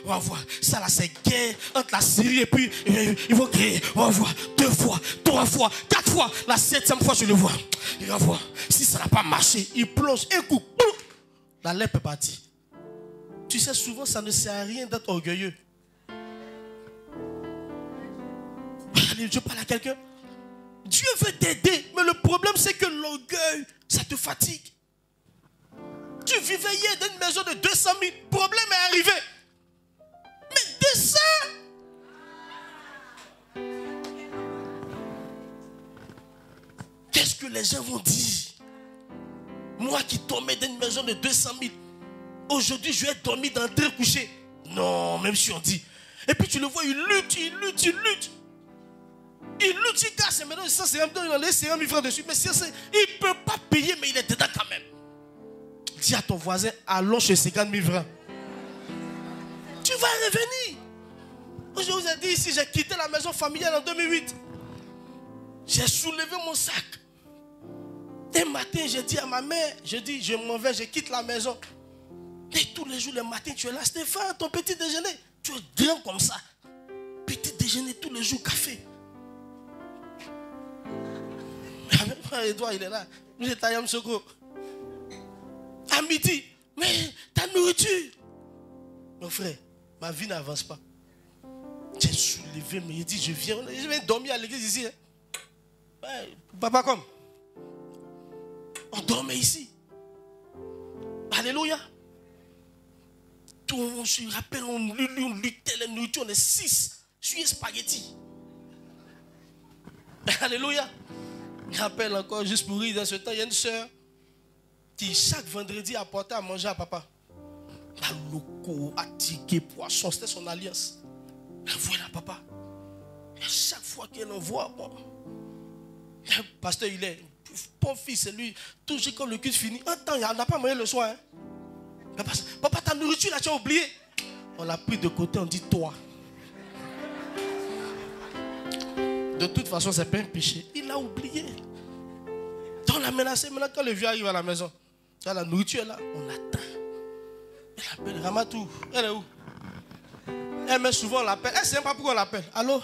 On va voir. Ça là, c'est guerre entre la Syrie et puis il va créer. On va voir. 2 fois, 3 fois, 4 fois. La 7e fois, je le vois. Il va voir. Si ça n'a pas marché, il plonge un coup. La lèpre est partie. Tu sais, souvent, ça ne sert à rien d'être orgueilleux. Je parle à quelqu'un. Dieu veut t'aider, mais le problème, c'est que l'orgueil, ça te fatigue. Tu vivais hier dans une maison de 200 000. Le problème est arrivé. Mais descends. Qu'est-ce que les gens vont dire? Moi qui dormais dans une maison de 200 000. Aujourd'hui, je vais dormir dans un train couché. Non, même si on dit. Et puis tu le vois, il lutte. Il lutte, il casse. Maintenant, ça, c'est un peu, il a laissé 1 000 francs dessus. Mais il ne peut pas payer, mais il est dedans quand même. Dis à ton voisin, allons chez 50 000 francs. Tu vas revenir. Je vous ai dit ici, j'ai quitté la maison familiale en 2008. J'ai soulevé mon sac. Un matin, j'ai dit à ma mère, je m'en vais, je quitte la maison. Et tous les jours, le matin, tu es là, Stéphane, ton petit déjeuner. Tu es grand comme ça. Petit déjeuner tous les jours, café. Edouard, il est là. Nous, j'étais à Yamsoko. À midi, mais ta nourriture. Mon frère, ma vie n'avance pas. J'ai soulevé, mais il dit, je viens dormir à l'église ici. Hein. Ouais, papa, comme. On dormait ici. Alléluia. on se rappelle, on luttait les nourritures, on est 6 sur les spaghettis. Alléluia. Je rappelle encore, juste pour rire, dans ce temps, il y a une soeur qui chaque vendredi apportait à manger à papa. Loco, attiqué, poisson, c'était son alliance. Elle voyait à papa. Et chaque fois qu'elle envoie, bon, le pasteur, il est, bon fils, c'est lui, toujours comme le culte fini. Attends, il n'a pas mangé le soir. Hein. Papa, ta nourriture, là, tu as oublié. On l'a pris de côté, on dit toi. De toute façon, c'est pas un péché. Il l'a oublié. Donc, on l'a menacé. Maintenant, quand le vieux arrive à la maison, la nourriture est là, on attend. Elle appelle Ramatou. Elle est où? Elle met souvent, on l'appelle. Elle ne sait pas pourquoi on l'appelle. Allô?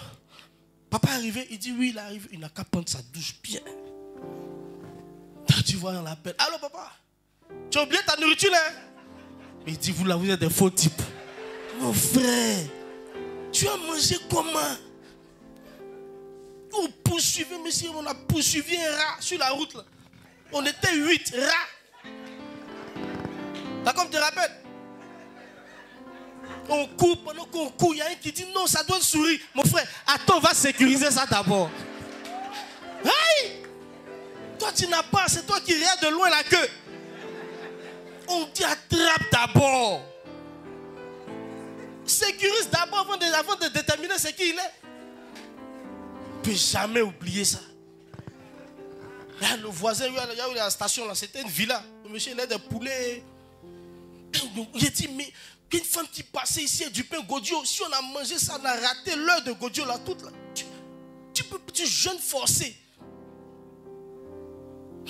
Papa est arrivé. Il dit oui, il arrive. Il n'a qu'à prendre sa douche bien. Tu vois, on l'appelle. Allô, papa? Tu as oublié ta nourriture là? Il dit, vous êtes des faux types. Mon frère, tu as mangé comment? On poursuivait, monsieur, on a poursuivi un rat sur la route là. On était 8 rats. D'accord, tu te rappelles? On court, pendant qu'on court, il y a un qui dit non, ça doit être souris. Mon frère, attends, on va sécuriser ça d'abord. Aïe! Toi, tu n'as pas, c'est toi qui regardes de loin la queue. On dit attrape d'abord. Sécurise d'abord avant de déterminer ce qu'il est. Je ne peux jamais oublier ça. Là, le voisin, il y a eu la station, là, c'était une villa. Le monsieur, il a des poulets. J'ai dit, mais une femme qui passait ici a du pain Godio. Si on a mangé ça, on a raté l'heure de Godio là, toute là. Tu jeûnes forcé.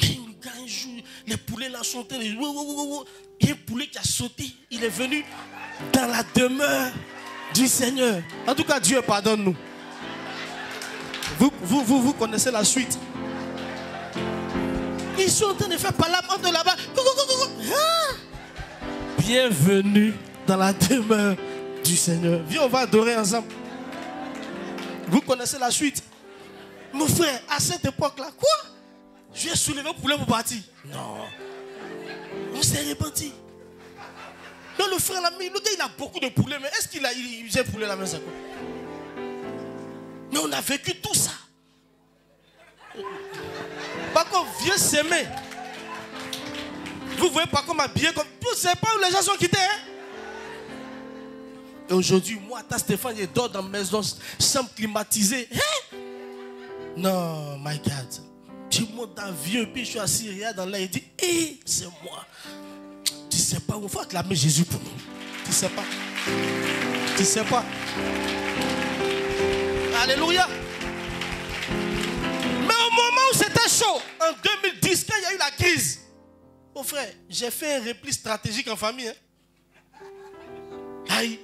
Mais le gars, un jour, les poulets là sont il y a un poulet qui a sauté. Il est venu dans la demeure du Seigneur. En tout cas, Dieu pardonne-nous. Vous connaissez la suite. Ils sont en train de faire palabre de là-bas. Bienvenue dans la demeure du Seigneur. Viens, on va adorer ensemble. Vous connaissez la suite. Mon frère, à cette époque-là, quoi? Je vais soulever le poulet pour partir. Non. On s'est répandu. Non, le frère, le gars, il a beaucoup de poulets, mais est-ce qu'il a usé poulet à la maison? Mais on a vécu tout ça. Par contre, vieux s'aimer. Vous voyez pas comme habillé comme. Vous ne savez pas où les gens sont quittés. Hein? Et aujourd'hui, moi, ta Stéphane, il dort dans ma maison, chambre climatisée. Hein? Non, my God. Tu montes dans vieux, puis je suis assis, regarde dans l'air, il dit, hé, c'est moi. Tu sais pas où il faut acclamer Jésus pour nous. Tu sais pas. Tu sais pas. Alléluia. Mais au moment où c'était chaud, en 2010, quand il y a eu la crise, mon frère, j'ai fait un repli stratégique en famille. Hein. Aïe,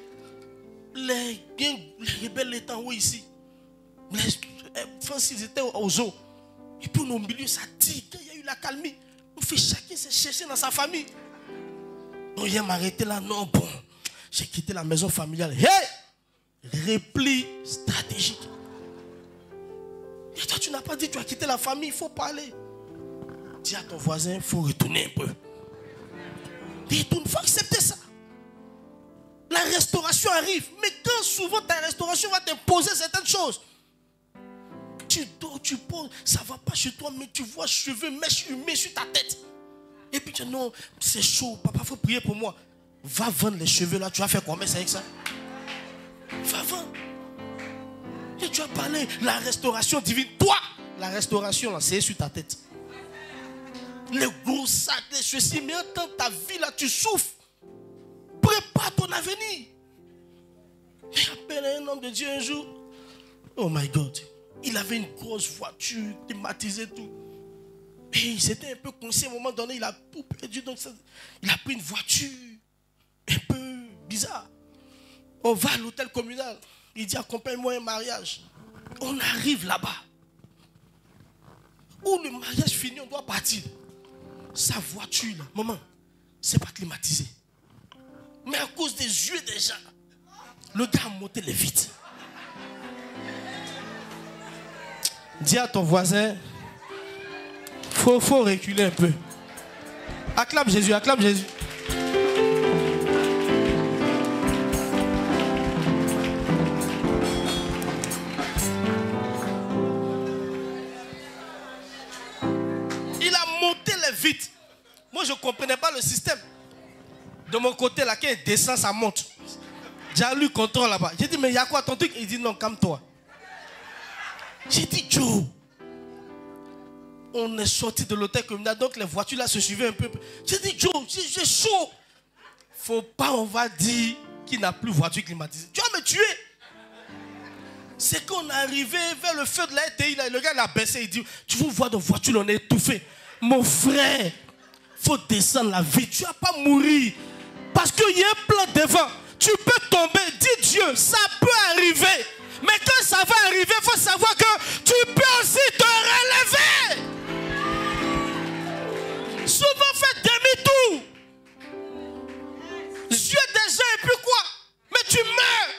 les rebelles étaient en haut ici. Les Français étaient aux eaux. Et puis au milieu, ça dit, quand il y a eu la calmie, on fait chacun se chercher dans sa famille. Donc il m'a arrêté là, non, bon, j'ai quitté la maison familiale. Hey! Repli stratégique. Et toi, tu n'as pas dit, tu as quitté la famille, il faut parler. Dis à ton voisin, il faut retourner un peu. Il faut accepter ça. La restauration arrive. Mais quand souvent ta restauration va t'imposer certaines choses. Tu dors, tu poses, ça ne va pas chez toi, mais tu vois cheveux, mèches humées sur ta tête. Et puis tu dis, non, c'est chaud, papa, il faut prier pour moi. Va vendre les cheveux là, tu vas faire combien avec ça? Va vendre. Et tu as parlé, la restauration divine. Toi, la restauration là, c'est sur ta tête. Les gros sacs, les ceci, mais dans ta vie là, tu souffres. Prépare ton avenir. J'ai appelé un homme de Dieu un jour. Oh my God. Il avait une grosse voiture, climatisée, tout. Et il s'était un peu coincé à un moment donné, il a tout perdu. Donc il a pris une voiture un peu bizarre. On va à l'hôtel communal. Il dit, accompagne-moi à un mariage. On arrive là-bas. Où le mariage finit, on doit partir. Sa voiture, là, maman, c'est pas climatisé. Mais à cause des yeux des gens, le gars a monté les vitres. Dis à ton voisin, faut reculer un peu. Acclame Jésus, acclame Jésus. vite. Moi, je ne comprenais pas le système. De mon côté, là, quand il descend, ça monte. J'ai lu contrôle là-bas. J'ai dit, mais il y a quoi ton truc? Il dit, non, calme-toi. J'ai dit, Joe. On est sorti de l'hôtel communal, donc les voitures là se suivaient un peu. J'ai dit, Joe, j'ai chaud. Faut pas, on va dire qu'il n'a plus voiture climatisée. Tu vas me tuer. C'est qu'on est arrivé vers le feu de la RTI, là, le gars l'a baissé, il dit, tu veux voir nos voitures, on est étouffé. Mon frère, faut descendre la vie, tu vas pas mourir. Parce qu'il y a un plan devant. Tu peux tomber, dis Dieu, ça peut arriver. Mais quand ça va arriver, il faut savoir que tu peux aussi te relever. Souvent fait demi-tour. Dieu déjà et puis quoi? Mais tu meurs.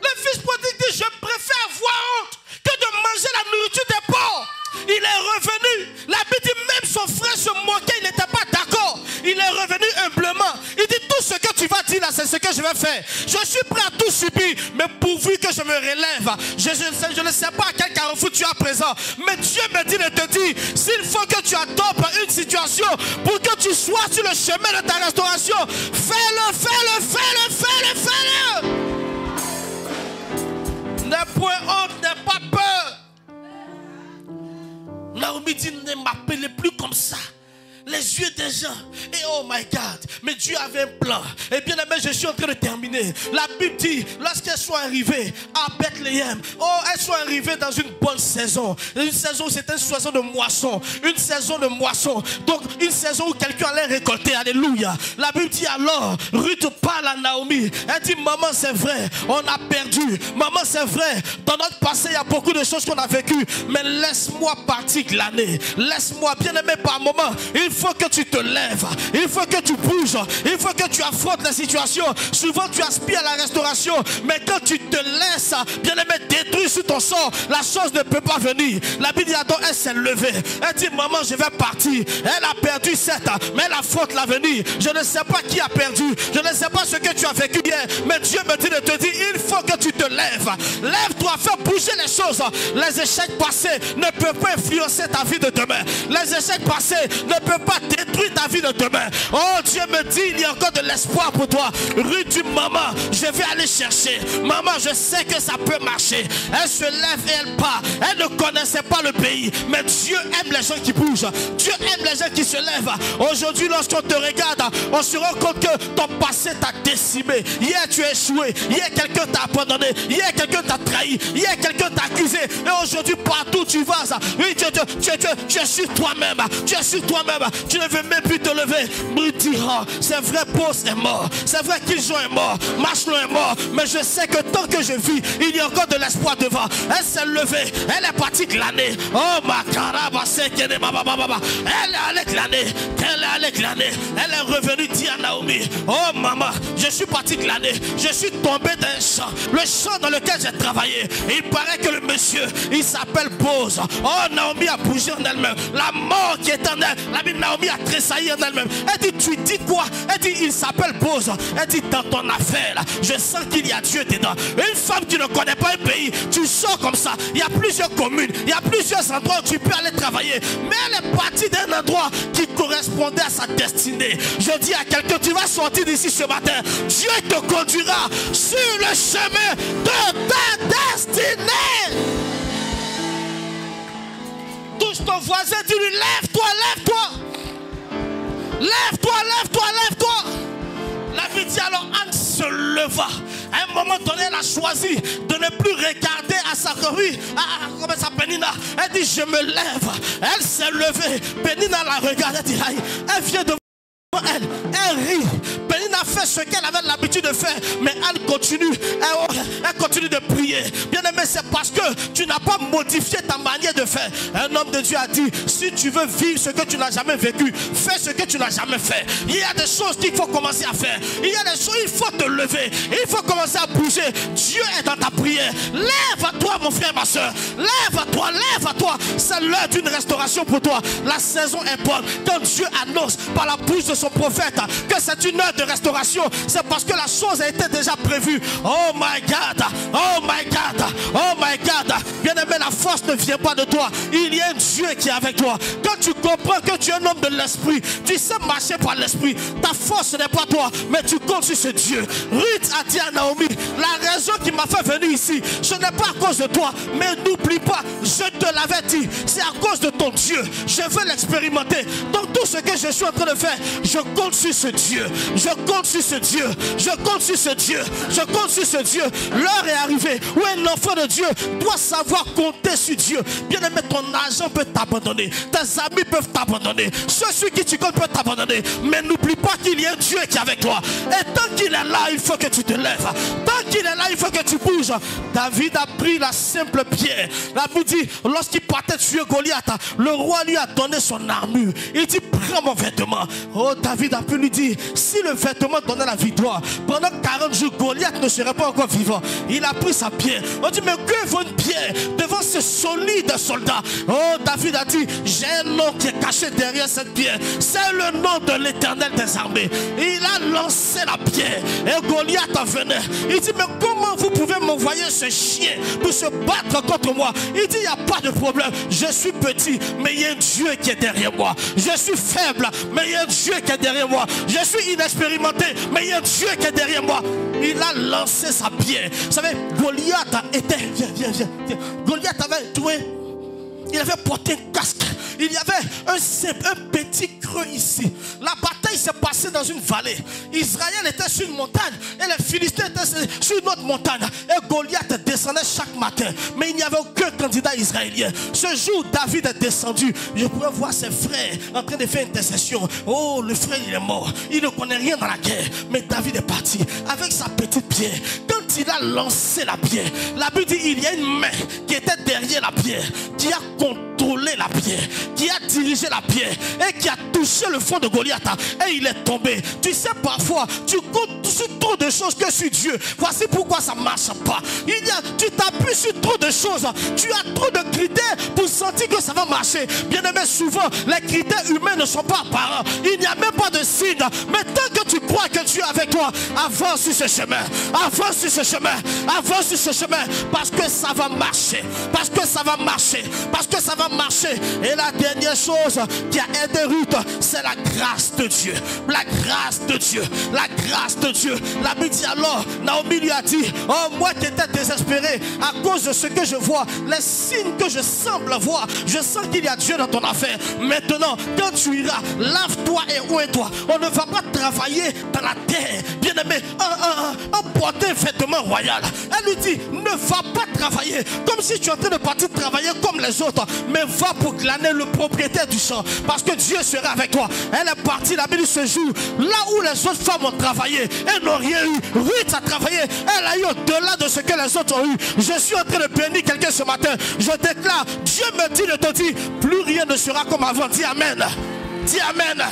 Le fils prodigue dit, je préfère avoir honte que de manger la nourriture des porcs. Il est revenu. La Bible dit, même son frère se moquait, il n'était pas d'accord. Il est revenu humblement. Il dit, tout ce que tu vas dire là, c'est ce que je vais faire. Je suis prêt à tout subir, mais pourvu que je me relève. Je ne sais pas à quel carrefour tu es à présent, mais Dieu me dit de te dire, s'il faut que tu adoptes une situation pour que tu sois sur le chemin de ta restauration, fais-le, fais-le, fais-le, fais-le, fais-le. N'aie point honte, n'aie pas peur. Naomi dit, ne m'appelez plus comme ça. Les yeux des gens. Et oh my God. Mais Dieu avait un plan. Et bien aimé, je suis en train de terminer. La Bible dit, lorsqu'elles sont arrivées à Bethléem, oh, elles sont arrivées dans une bonne saison. Une saison, c'était une saison de moisson. Une saison de moisson. Donc, une saison où quelqu'un allait récolter. Alléluia. La Bible dit alors, Ruth parle à Naomi. Elle dit, maman, c'est vrai, on a perdu. Maman, c'est vrai, dans notre passé, il y a beaucoup de choses qu'on a vécues. Mais laisse-moi partir glaner. Laisse-moi, bien aimé, par moment. Il faut que tu te lèves, il faut que tu bouges, il faut que tu affrontes la situation. Souvent tu aspires à la restauration, mais quand tu te laisses, bien aimé, détruire sur ton sort, la chose ne peut pas venir. La Bible dit, attends, elle s'est levée, elle dit, maman, je vais partir. Elle a perdu certes, mais elle affronte l'avenir. Je ne sais pas qui a perdu, je ne sais pas ce que tu as vécu hier, mais Dieu me dit de te dire, il faut que tu te lèves. Lève-toi, fais bouger les choses. Les échecs passés ne peuvent pas influencer ta vie de demain. Les échecs passés ne peuvent pas détruire ta vie de demain. Oh, Dieu me dit, il y a encore de l'espoir pour toi. Ruth dit, maman, je vais aller chercher. Maman, je sais que ça peut marcher. Elle se lève et elle part. Elle ne connaissait pas le pays, mais Dieu aime les gens qui bougent. Dieu aime les gens qui se lèvent. Aujourd'hui, lorsqu'on te regarde, on se rend compte que ton passé t'a décimé. Hier, tu as échoué. Hier, quelqu'un t'a abandonné. Hier, quelqu'un t'a trahi. Hier, quelqu'un t'a accusé. Et aujourd'hui, partout où tu vas, oui, tu es sur toi-même. Tu es sur toi-même. Tu ne veux même plus te lever. Me dira, c'est vrai, Pose est mort. C'est vrai qu'Iljon est mort. Machelon est mort. Mais je sais que tant que je vis, il y a encore de l'espoir devant. Elle s'est levée. Elle est partie glaner. Oh, ma caraba, c'est qu'elle est elle est allée glaner. Elle est allée glaner. Elle est revenue dire à Naomi, oh maman, je suis partie glaner. Je suis tombé dans un champ. Le champ dans lequel j'ai travaillé. Et il paraît que le monsieur, il s'appelle Pose. Oh, Naomi a bougé en elle-même. La mort qui est en elle. La vie de Naomi a tressailli en elle-même. Elle dit, tu dis quoi? Elle dit, il s'appelle Pose. Elle dit, dans ton affaire, je sens qu'il y a Dieu dedans. Une femme qui ne connaît pas un pays, tu sors comme ça. Il y a plusieurs communes, il y a plusieurs endroits où tu peux aller travailler. Mais elle est partie d'un endroit qui correspondait à sa destinée. Je dis à quelqu'un, tu vas sortir d'ici ce matin. Dieu te conduira sur le chemin de ta destinée. Touche ton voisin, dis-lui, lève-toi, lève-toi. Lève-toi, lève-toi, lève-toi. La vie dit alors Anne se leva. À un moment donné, elle a choisi de ne plus regarder à sa rue, comme ça, Pénina. Elle dit, je me lève. Elle s'est levée. Pénina la regarde. Elle dit, aïe, elle vient de elle rit. Pénina fait ce qu'elle avait l'habitude de faire, mais elle continue. Elle continue de prier. Bien aimé, c'est parce que tu n'as pas modifié ta manière de faire. Un homme de Dieu a dit, si tu veux vivre ce que tu n'as jamais vécu, fais ce que tu n'as jamais fait. Il y a des choses qu'il faut commencer à faire. Il y a des choses, il faut te lever. Il faut commencer à bouger. Dieu est dans ta prière. Lève-toi, mon frère, ma soeur. Lève-toi, lève-toi. C'est l'heure d'une restauration pour toi. La saison est bonne. Quand Dieu annonce par la bouche de son prophète que c'est une heure de restauration, c'est parce que la chose a été déjà prévue. Oh my God, oh my God, oh my God. Bien-aimé, la force ne vient pas de toi. Il y a un Dieu qui est avec toi. Quand tu comprends que tu es un homme de l'esprit, tu sais marcher par l'esprit. Ta force n'est pas toi, mais tu comptes sur ce Dieu. Ruth a dit à Naomi, la raison qui m'a fait venir ici, ce n'est pas à cause de toi, mais n'oublie pas, je te l'avais dit, c'est à cause de ton Dieu. Je veux l'expérimenter. Donc tout ce que je suis en train de faire, je compte sur ce Dieu. Je compte sur ce Dieu. Je compte sur ce Dieu. Je compte sur ce Dieu. L'heure est arrivée où un enfant de Dieu doit savoir compter sur Dieu. Bien aimé, ton argent peut t'abandonner. Tes amis peuvent t'abandonner. Ceux sur qui tu comptes peuvent t'abandonner. Mais n'oublie pas qu'il y a un Dieu qui est avec toi. Et tant qu'il est là, il faut que tu te lèves. Tant qu'il est là, il faut que tu bouges. David a pris la simple pierre. La Bible dit, lorsqu'il partait tuer Goliath, le roi lui a donné son armure. Il dit, prends mon vêtement. Oh, David a pu lui dire, si le vêtement donnait la victoire, pendant 40 jours, Goliath ne serait pas encore vivant. Il a pris sa pierre. On dit, mais que vaut une pierre devant ce solide soldat? Oh, David a dit, j'ai un nom qui est caché derrière cette pierre. C'est le nom de l'Éternel des armées. Il a lancé la pierre et Goliath venait. Il dit, mais comment vous pouvez m'envoyer ce chien pour se battre contre moi? Il dit, il n'y a pas de problème. Je suis petit, mais il y a un Dieu qui est derrière moi. Je suis faible, mais il y a un Dieu qui est derrière moi. Je suis inexpérimenté, mais il y a un Dieu qui est derrière moi. Il a lancé sa pierre. Vous savez, Goliath était... Viens. Goliath avait joué. Il avait porté un casque. Il y avait un petit creux ici. La bataille s'est passée dans une vallée. Israël était sur une montagne et les Philistins étaient sur une autre montagne. Et Goliath descendait chaque matin. Mais il n'y avait aucun candidat israélien. Ce jour, David est descendu. Je pouvais voir ses frères en train de faire intercession. Oh, le frère, il est mort. Il ne connaît rien dans la guerre. Mais David est parti avec sa petite pierre. Quand il a lancé la pierre, la Bible dit il y a une main qui était derrière la pierre, qui a contrôlé la pierre, qui a dirigé la pierre et qui a touché le front de Goliath et il est tombé. Tu sais, parfois tu comptes sur trop de choses que sur Dieu. Voici pourquoi ça ne marche pas. Tu t'appuies sur trop de choses. Tu as trop de critères pour sentir que ça va marcher. Bien aimé, souvent les critères humains ne sont pas apparents. Il n'y a même pas de signe. Mais tant que tu crois que Dieu est avec toi, avance sur ce chemin. Avance sur ce chemin. Avance sur ce chemin. Parce que ça va marcher. Parce que ça va marcher. Parce que ça va marcher. Et la dernière chose qui a aidé Ruth, c'est la grâce de Dieu. La grâce de Dieu. La grâce de Dieu. La Bible dit alors, Naomi lui a dit, oh, moi qui étais désespéré à cause de ce que je vois, les signes que je semble voir, je sens qu'il y a Dieu dans ton affaire. Maintenant, quand tu iras, lave-toi et oins-toi. On ne va pas travailler dans la terre. Bien aimé, en portant un vêtement royal. Elle lui dit, ne va pas travailler comme si tu es en train de partir travailler comme les autres, mais va pour glaner le propriétaire du champ, parce que Dieu sera avec toi. Elle est partie, la Bible ce jour, là où les autres femmes ont travaillé, elles n'ont rien eu. Ruth a travaillé, elle a eu au-delà de ce que les autres ont eu. Je suis en train de bénir quelqu'un ce matin. Je déclare, Dieu me dit de te dire, plus rien ne sera comme avant. Dis Amen. Dis Amen.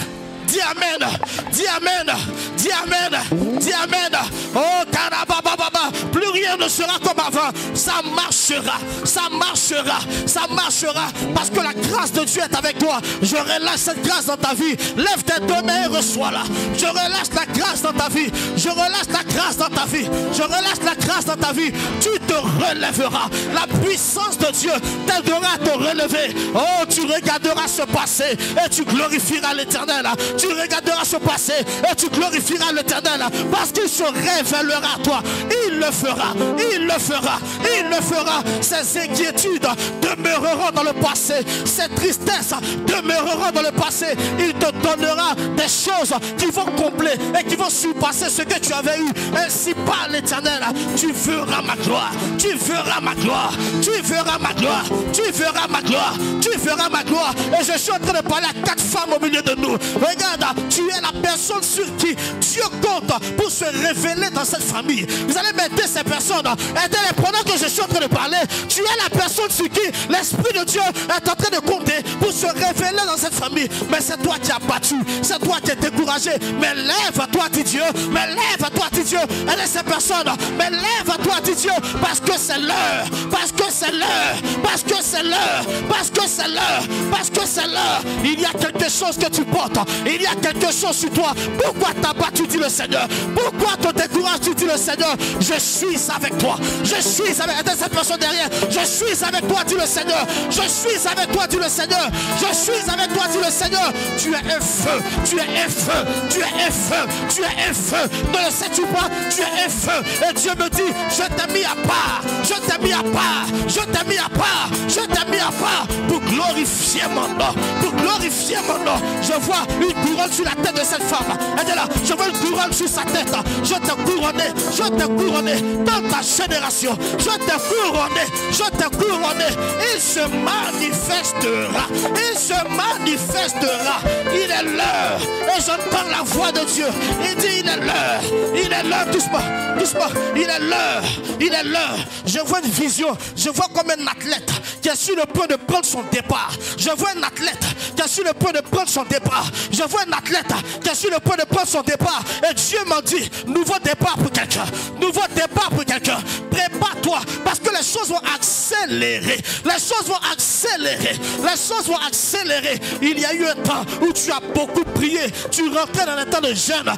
Dis Amen. Dis Amen. Dis Amen. Dis Amen. Oh, Karabababa. Plus rien ne sera comme avant. Ça marchera. Ça marchera. Ça marchera. Parce que la grâce de Dieu est avec toi. Je relâche cette grâce dans ta vie. Lève tes deux mains et reçois-la. Je relâche la grâce dans ta vie. Je relâche la grâce dans ta vie. Je relâche la grâce dans ta vie. Tu te relèveras. La puissance de Dieu t'aidera à te relever. Oh, tu regarderas ce passé et tu glorifieras l'Éternel. Tu regarderas ce passé et tu glorifieras l'Éternel parce qu'il se révélera à toi. Il le fera, il le fera, il le fera. Ces inquiétudes demeureront dans le passé. Ces tristesses demeureront dans le passé. Il te donnera des choses qui vont combler et qui vont surpasser ce que tu avais eu. Ainsi par l'Éternel, tu verras ma gloire. Tu verras ma gloire. Tu verras ma gloire. Tu verras ma gloire. Tu verras ma gloire. Et je suis en train de parler à 4 femmes au milieu de nous. Regarde, tu es la personne sur qui Dieu compte pour se révéler dans cette famille. Vous allez m'aider ces personnes. Aidez-les pendant que je suis en train de parler. Tu es la personne sur qui l'Esprit de Dieu est en train de compter pour se révéler dans cette famille. Mais c'est toi qui as battu. C'est toi qui es découragé. Mais lève-toi, dit Dieu. Mais lève-toi, dit Dieu. Aidez ces personnes. Mais lève-toi, dit Dieu. Parce que c'est l'heure. Parce que c'est l'heure. Parce que c'est c'est l'heure, parce que c'est l'heure, parce que c'est l'heure. Il y a quelque chose que tu portes, il y a quelque chose sur toi. Pourquoi t'abattre, tu dis le Seigneur? Pourquoi te décourage, tu dis le Seigneur? Je suis avec toi, je suis avec cette personne derrière. Je suis avec toi, dit le Seigneur. Je suis avec toi, dit le Seigneur. Je suis avec toi, dit le Seigneur. Tu es un feu, tu es un feu, tu es un feu, tu es un feu. Ne le sais-tu pas? Tu es un feu. Et Dieu me dit, je t'ai mis à part, je t'ai mis à part, je t'ai mis à part, je t'ai mis à part pour glorifier mon nom, pour glorifier mon nom. Je vois une couronne sur la tête de cette femme. Elle est là, je vois une couronne sur sa tête. Je t'ai couronné dans ta génération. Je t'ai couronné, je t'ai couronné. Il se manifestera, il se manifestera. Il est l'heure. Et j'entends la voix de Dieu. Il dit, il est l'heure, doucement, doucement. Il est l'heure, il est l'heure. Je vois une vision, je vois comme un athlète qui est sur le point de prendre son départ. Je vois un athlète qui est sur le point de prendre son départ. Je vois un athlète qui est sur le point de prendre son départ. Et Dieu m'a dit, nouveau départ pour quelqu'un. Nouveau départ pour quelqu'un. Prépare-toi parce que les choses vont accélérer. Les choses vont accélérer. Les choses vont accélérer. Il y a eu un temps où tu as beaucoup prié. Tu rentrais dans un temps de jeûne.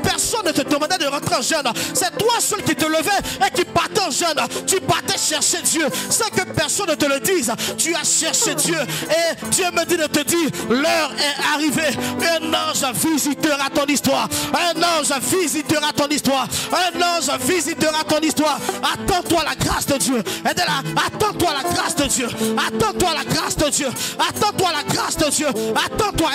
Personne ne te demandait de rentrer en jeûne. C'est toi seul qui te levais et qui partais en jeûne. Tu partais chercher Dieu. Sans que personne ne te le dise. Tu as cherché Dieu. Et Dieu me dit de te dire, l'heure est arrivée. Un ange visitera ton histoire. Un ange visitera ton histoire. Un ange visitera ton histoire. Attends-toi la grâce de Dieu. Attends-toi la grâce de Dieu. Attends-toi la grâce de Dieu. Attends-toi la grâce de Dieu. Attends-toi,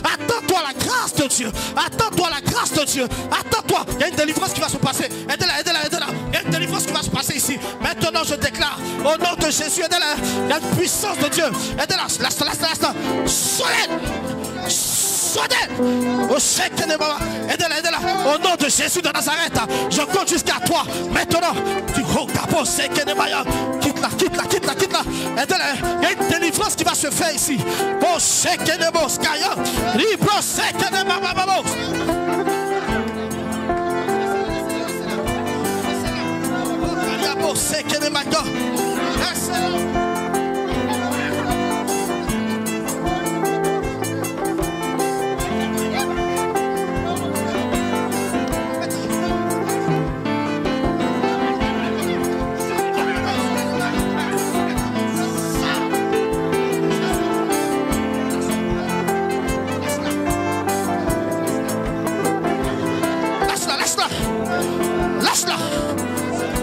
attends-toi la grâce de Dieu. Attends-toi la grâce de Dieu. Attends-toi. Il y a une délivrance qui va se passer. Aidez-la. Il y a une délivrance qui va se passer ici. Maintenant, je déclare au nom de Jésus. Aidez-la. Il y a une puissance de Dieu. Aidez-la. Laisse-la. Solide. Aidez-la. Au nom de Jésus de Nazareth, je compte jusqu'à toi. Maintenant, tu quitte-la. Aidez-la. Il y a une délivrance qui va se faire ici.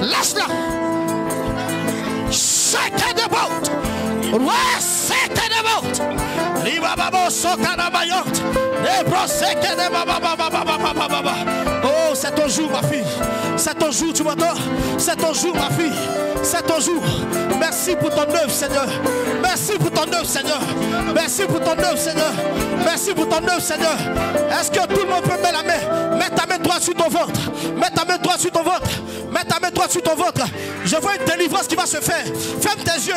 Lâche-la. Shake the boat. Ouais, shake the boat. Oh, c'est ton jour, ma fille. C'est ton jour, tu m'entends? C'est ton jour, ma fille. C'est ton jour. Merci pour ton œuvre, Seigneur. Merci pour ton œuvre, Seigneur. Merci pour ton œuvre, Seigneur. Merci pour ton œuvre, Seigneur. Est-ce que tout le monde peut mettre la main? Mets ta main droite sur ton ventre. Mets ta main droite sur ton ventre. Mets ta main droite sur ton ventre. Je vois une délivrance qui va se faire. Ferme tes yeux.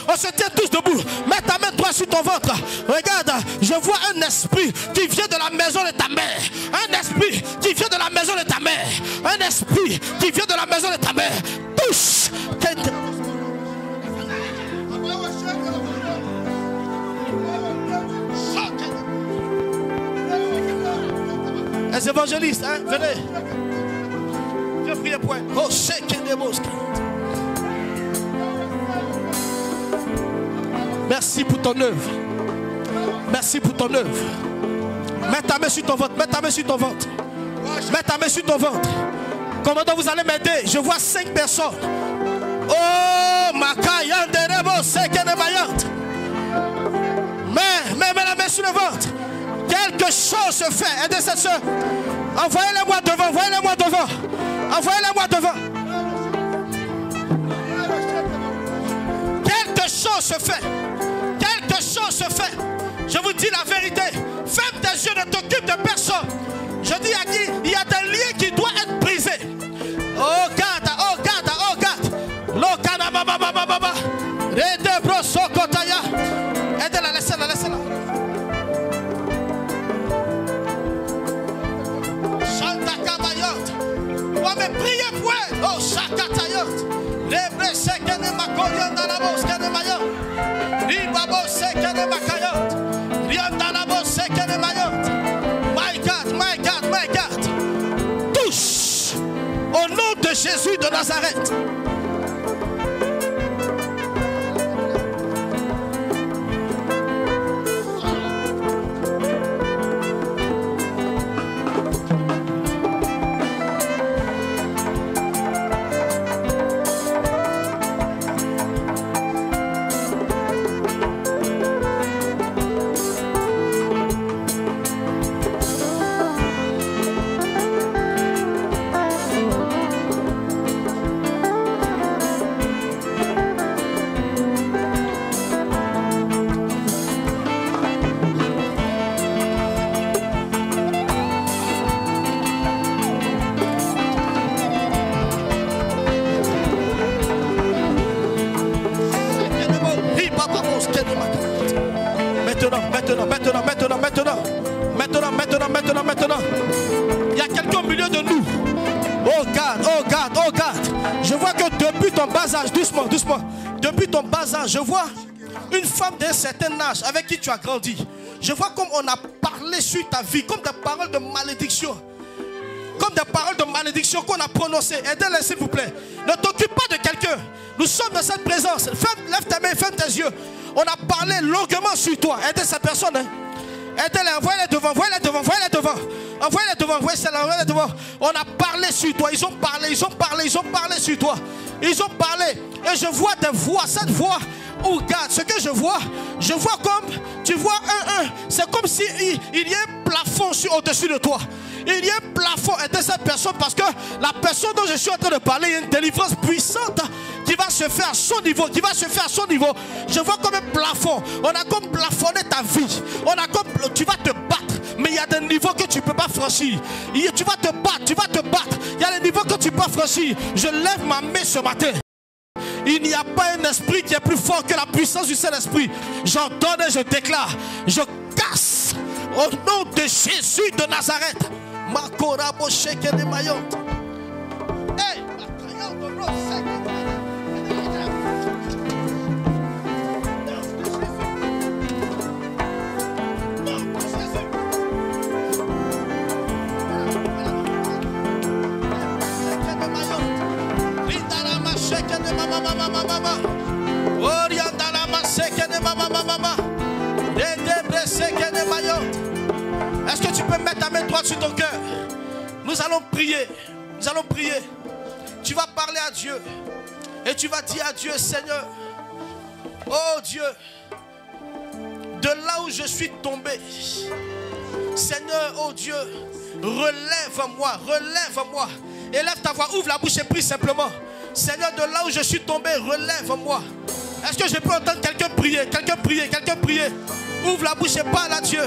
On se tient tous debout. Mets ta main droite sur ton ventre. Regarde, je vois un esprit qui vient de la maison de ta mère. Un esprit qui vient de la maison de ta mère. Un esprit qui vient de la maison de ta mère. Touche. Les évangélistes, hein, venez. Viens prier pour elle. Oh, shake the mosque. Merci pour ton œuvre. Merci pour ton œuvre. Mets ta main sur ton ventre. Mets ta main sur ton ventre. Mets ta main sur ton ventre. Commandant, vous allez m'aider. Je vois 5 personnes. Oh, Makayan de Rebo, Seke de Mayant. Mets la main sur le ventre. Quelque chose se fait. Aidez cette soeur. Envoyez-les-moi devant. Envoyez-les-moi devant. Envoyez-les-moi devant. Quelque chose se fait. Quelque chose se fait. Je vous dis la vérité. Ferme tes yeux, ne t'occupe de personne. Je dis à qui il y a des liens qui doivent être brisés. Oh God, oh God, oh God. Lokana baba baba baba. Rede broso kotaya. Aidez-la, laissez-la, laissez-la. Chanta kabayot. Ouais, mais priez pour elle. Oh, chakatayot. Lebre sekene makoyon dans la mosque de mayon. Jésus de Nazareth. Maintenant. Il y a quelqu'un au milieu de nous. Oh God. Je vois que depuis ton bas âge, doucement. Depuis ton bas âge, je vois une femme d'un certain âge avec qui tu as grandi. Je vois comme on a parlé sur ta vie, comme des paroles de malédiction. Comme des paroles de malédiction qu'on a prononcées. Aidez-les s'il vous plaît. Ne t'occupe pas de quelqu'un. Nous sommes dans cette présence. Lève ta main, ferme tes yeux. On a parlé longuement sur toi. Aidez cette personne. Aidez-les, envoyez-les devant. Envoyez-les devant. On a parlé sur toi. Ils ont parlé sur toi. Ils ont parlé. Et je vois des voix. Cette voix, oh regarde, ce que je vois comme, tu vois c'est comme si il y a un plafond au-dessus de toi. Il y a un plafond de cette personne parce que la personne dont je suis en train de parler, il y a une délivrance puissante qui va se faire à son niveau, Je vois comme un plafond. On a comme plafonné ta vie. Tu vas te battre, mais il y a des niveaux que tu ne peux pas franchir. Tu vas te battre. Il y a des niveaux que tu peux pas franchir. Je lève ma main ce matin. Il n'y a pas un esprit qui est plus fort que la puissance du Saint-Esprit. J'ordonne et je déclare. Je casse au nom de Jésus de Nazareth. Makorabo sheke de Mayotte. Hey, est-ce que tu peux mettre ta main droite sur ton cœur? Nous allons prier. Tu vas parler à Dieu. Et tu vas dire à Dieu, Seigneur, oh Dieu, de là où je suis tombé, Seigneur, oh Dieu, relève-moi. Élève ta voix, ouvre la bouche et prie simplement. Seigneur, de là où je suis tombé, relève-moi. Est-ce que je peux entendre quelqu'un prier? Ouvre la bouche et parle à Dieu.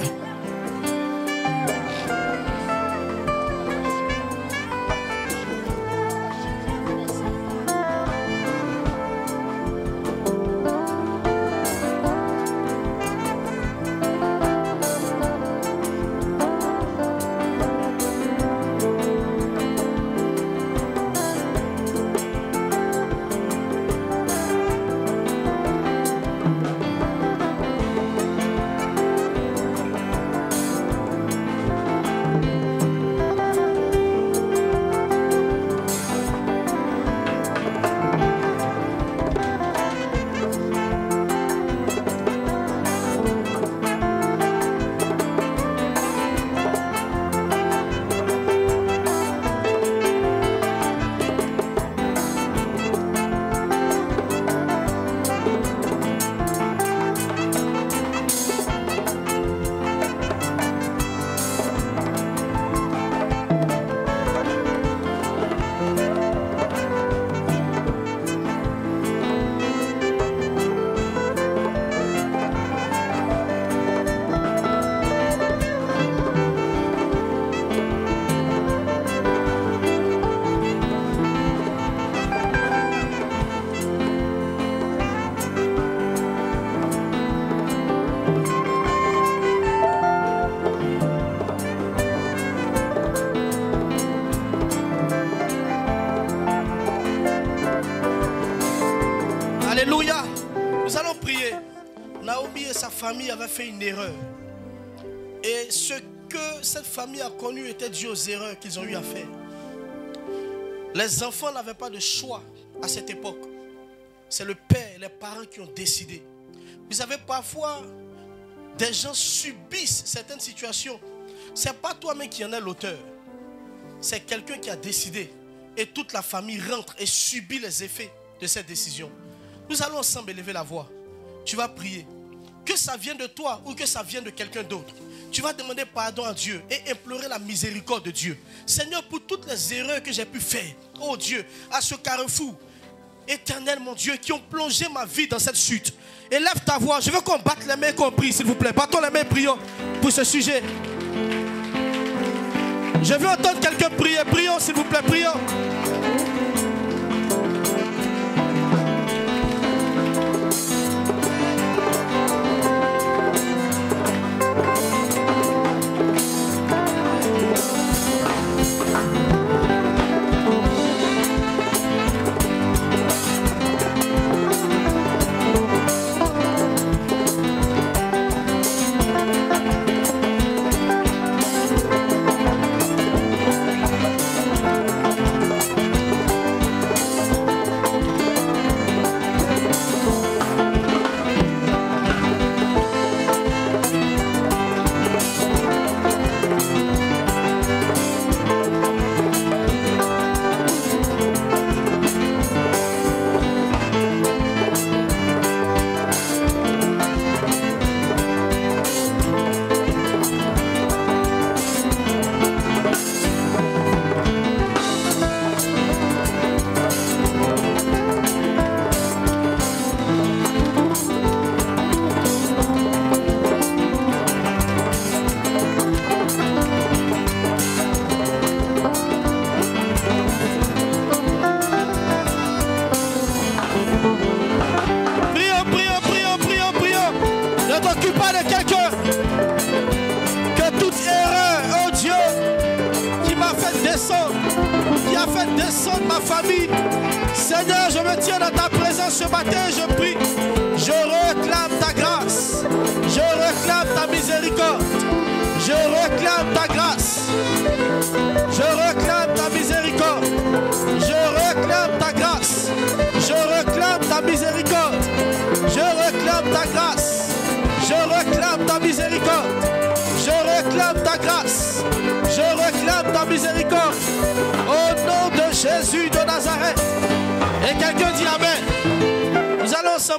Alléluia. Nous allons prier. Naomi et sa famille avaient fait une erreur. Et ce que cette famille a connu était dû aux erreurs qu'ils ont eu à faire. Les enfants n'avaient pas de choix à cette époque. C'est le père et les parents qui ont décidé. Vous savez, parfois, des gens subissent certaines situations. Ce n'est pas toi-même qui en es l'auteur. C'est quelqu'un qui a décidé. Et toute la famille rentre et subit les effets de cette décision. Nous allons ensemble élever la voix. Tu vas prier. Que ça vienne de toi ou que ça vienne de quelqu'un d'autre. Tu vas demander pardon à Dieu et implorer la miséricorde de Dieu. Seigneur, pour toutes les erreurs que j'ai pu faire, oh Dieu, à ce carrefour, éternel mon Dieu, qui ont plongé ma vie dans cette chute. Élève ta voix. Je veux qu'on batte les mains et qu'on prie, s'il vous plaît. Battons les mains et prions pour ce sujet. Je veux entendre quelqu'un prier. Prions, s'il vous plaît, prions.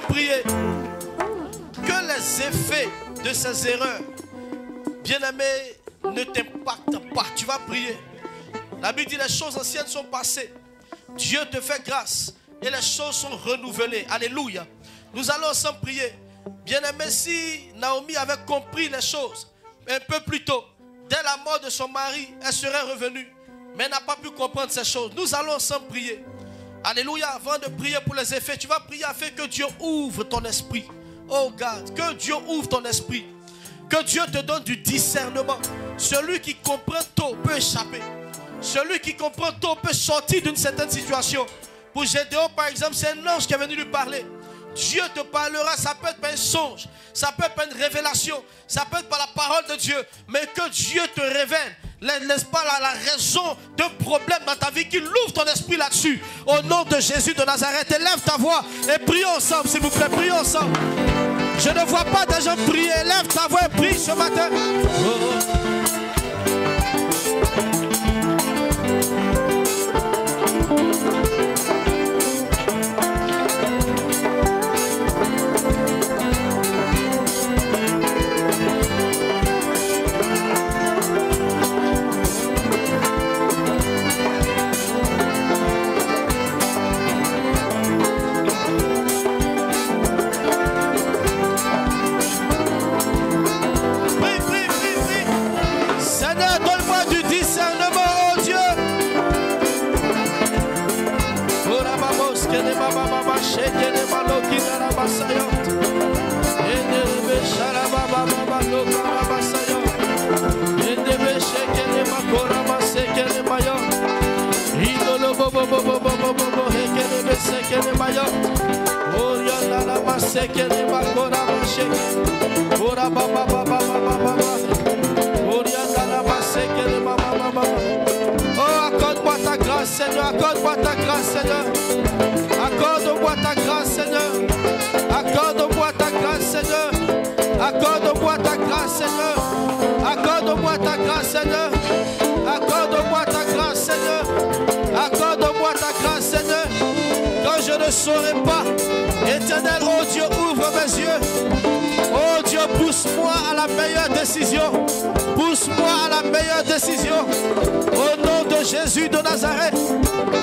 Prier que les effets de ces erreurs, bien-aimés, ne t'impactent pas. Tu vas prier. La Bible dit les choses anciennes sont passées. Dieu te fait grâce et les choses sont renouvelées. Alléluia. Nous allons ensemble prier. Bien-aimé, si Naomi avait compris les choses un peu plus tôt, dès la mort de son mari, elle serait revenue. Mais elle n'a pas pu comprendre ces choses. Nous allons ensemble prier. Alléluia, avant de prier pour les effets, tu vas prier afin que Dieu ouvre ton esprit. Oh God, que Dieu ouvre ton esprit. Que Dieu te donne du discernement. Celui qui comprend tôt peut échapper. Celui qui comprend tôt peut sortir d'une certaine situation. Pour Gédéon, par exemple, c'est un ange qui est venu lui parler. Dieu te parlera, ça peut être par un songe, ça peut être par une révélation, ça peut être par la parole de Dieu. Mais que Dieu te révèle, n'est-ce pas la raison d'un problème dans ta vie, qu'il ouvre ton esprit là-dessus. Au nom de Jésus de Nazareth, élève ta voix et prions ensemble, s'il vous plaît, prions ensemble. Je ne vois pas des gens prier, élève ta voix et prie ce matin. Oh, accorde-moi ta grâce, Seigneur. Accorde-moi ta grâce, Seigneur. Accorde-moi ta grâce, Seigneur. Accorde-moi ta grâce, Seigneur. Accorde-moi ta grâce, Seigneur. Accorde-moi ta grâce, Seigneur. Accorde-moi ta grâce, Seigneur. Accorde-moi ta grâce, Seigneur. Quand je ne saurai pas, Éternel, oh Dieu, ouvre mes yeux. Oh Dieu, pousse-moi à la meilleure décision. Pousse-moi à la meilleure décision. Au nom de Jésus de Nazareth.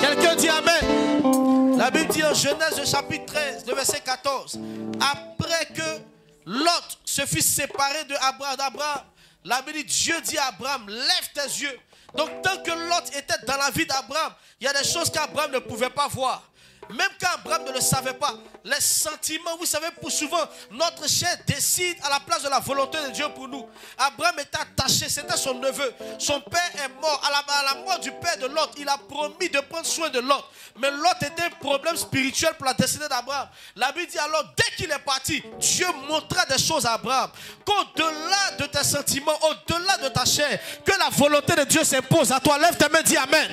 Quelqu'un dit Amen. La Bible dit en Genèse chapitre 13, le verset 14. Après que Lot se fit séparer d'Abraham, la Bible dit, Dieu dit à Abraham, lève tes yeux. Donc tant que Lot était dans la vie d'Abraham, il y a des choses qu'Abraham ne pouvait pas voir. Même quand Abraham ne le savait pas, les sentiments, vous savez, pour souvent, notre chair décide à la place de la volonté de Dieu pour nous. Abraham était attaché, c'était son neveu. Son père est mort. À la mort du père de Lot, il a promis de prendre soin de Lot. Mais Lot était un problème spirituel pour la destinée d'Abraham. La Bible dit alors, dès qu'il est parti, Dieu montra des choses à Abraham. Qu'au-delà de tes sentiments, au-delà de ta chair, que la volonté de Dieu s'impose à toi. Lève tes mains, dis Amen.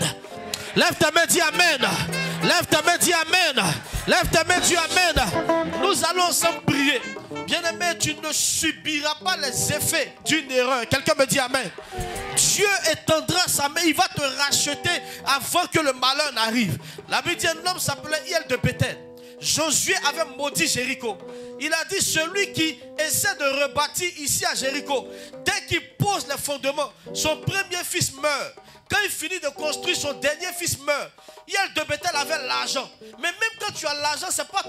Lève ta main, dis Amen. Lève ta main, dis Amen. Lève ta main, dis Amen. Nous allons ensemble prier. Bien-aimé, tu ne subiras pas les effets d'une erreur. Quelqu'un me dit Amen. Dieu étendra sa main, il va te racheter avant que le malheur n'arrive. La Bible dit un homme s'appelait Hiel de Bethel. Josué avait maudit Jéricho. Il a dit, celui qui essaie de rebâtir ici à Jéricho, dès qu'il pose les fondements, son premier fils meurt. Quand il finit de construire, son dernier fils meurt. Hiel de Bethel avait l'argent. Mais même quand tu as l'argent, ce n'est pas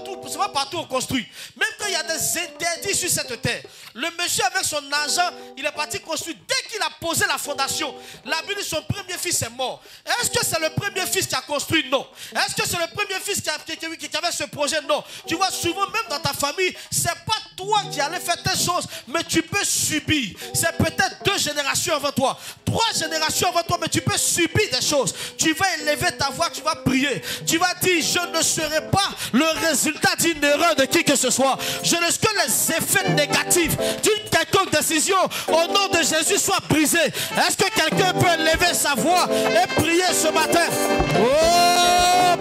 partout on construit. Même quand il y a des interdits sur cette terre. Le monsieur avec son argent, il est parti construire. Dès qu'il a posé la fondation, la Bible dit son premier fils est mort. Est-ce que c'est le premier fils qui a construit? Non. Est-ce que c'est le premier fils qui avait ce projet? Non. Tu vois, souvent même dans ta famille, ce n'est pas toi qui allais faire telle chose, mais tu peux subir. C'est peut-être 2 générations avant toi, 3 générations avant toi, mais tu peux subir des choses. Tu vas élever ta voix, tu vas prier. Tu vas dire, je ne serai pas le résultat d'une erreur de qui que ce soit. Je ne suis que les effets négatifs d'une quelconque décision. Au nom de Jésus, soient brisés. Est-ce que quelqu'un peut élever sa voix et prier ce matin? Oh,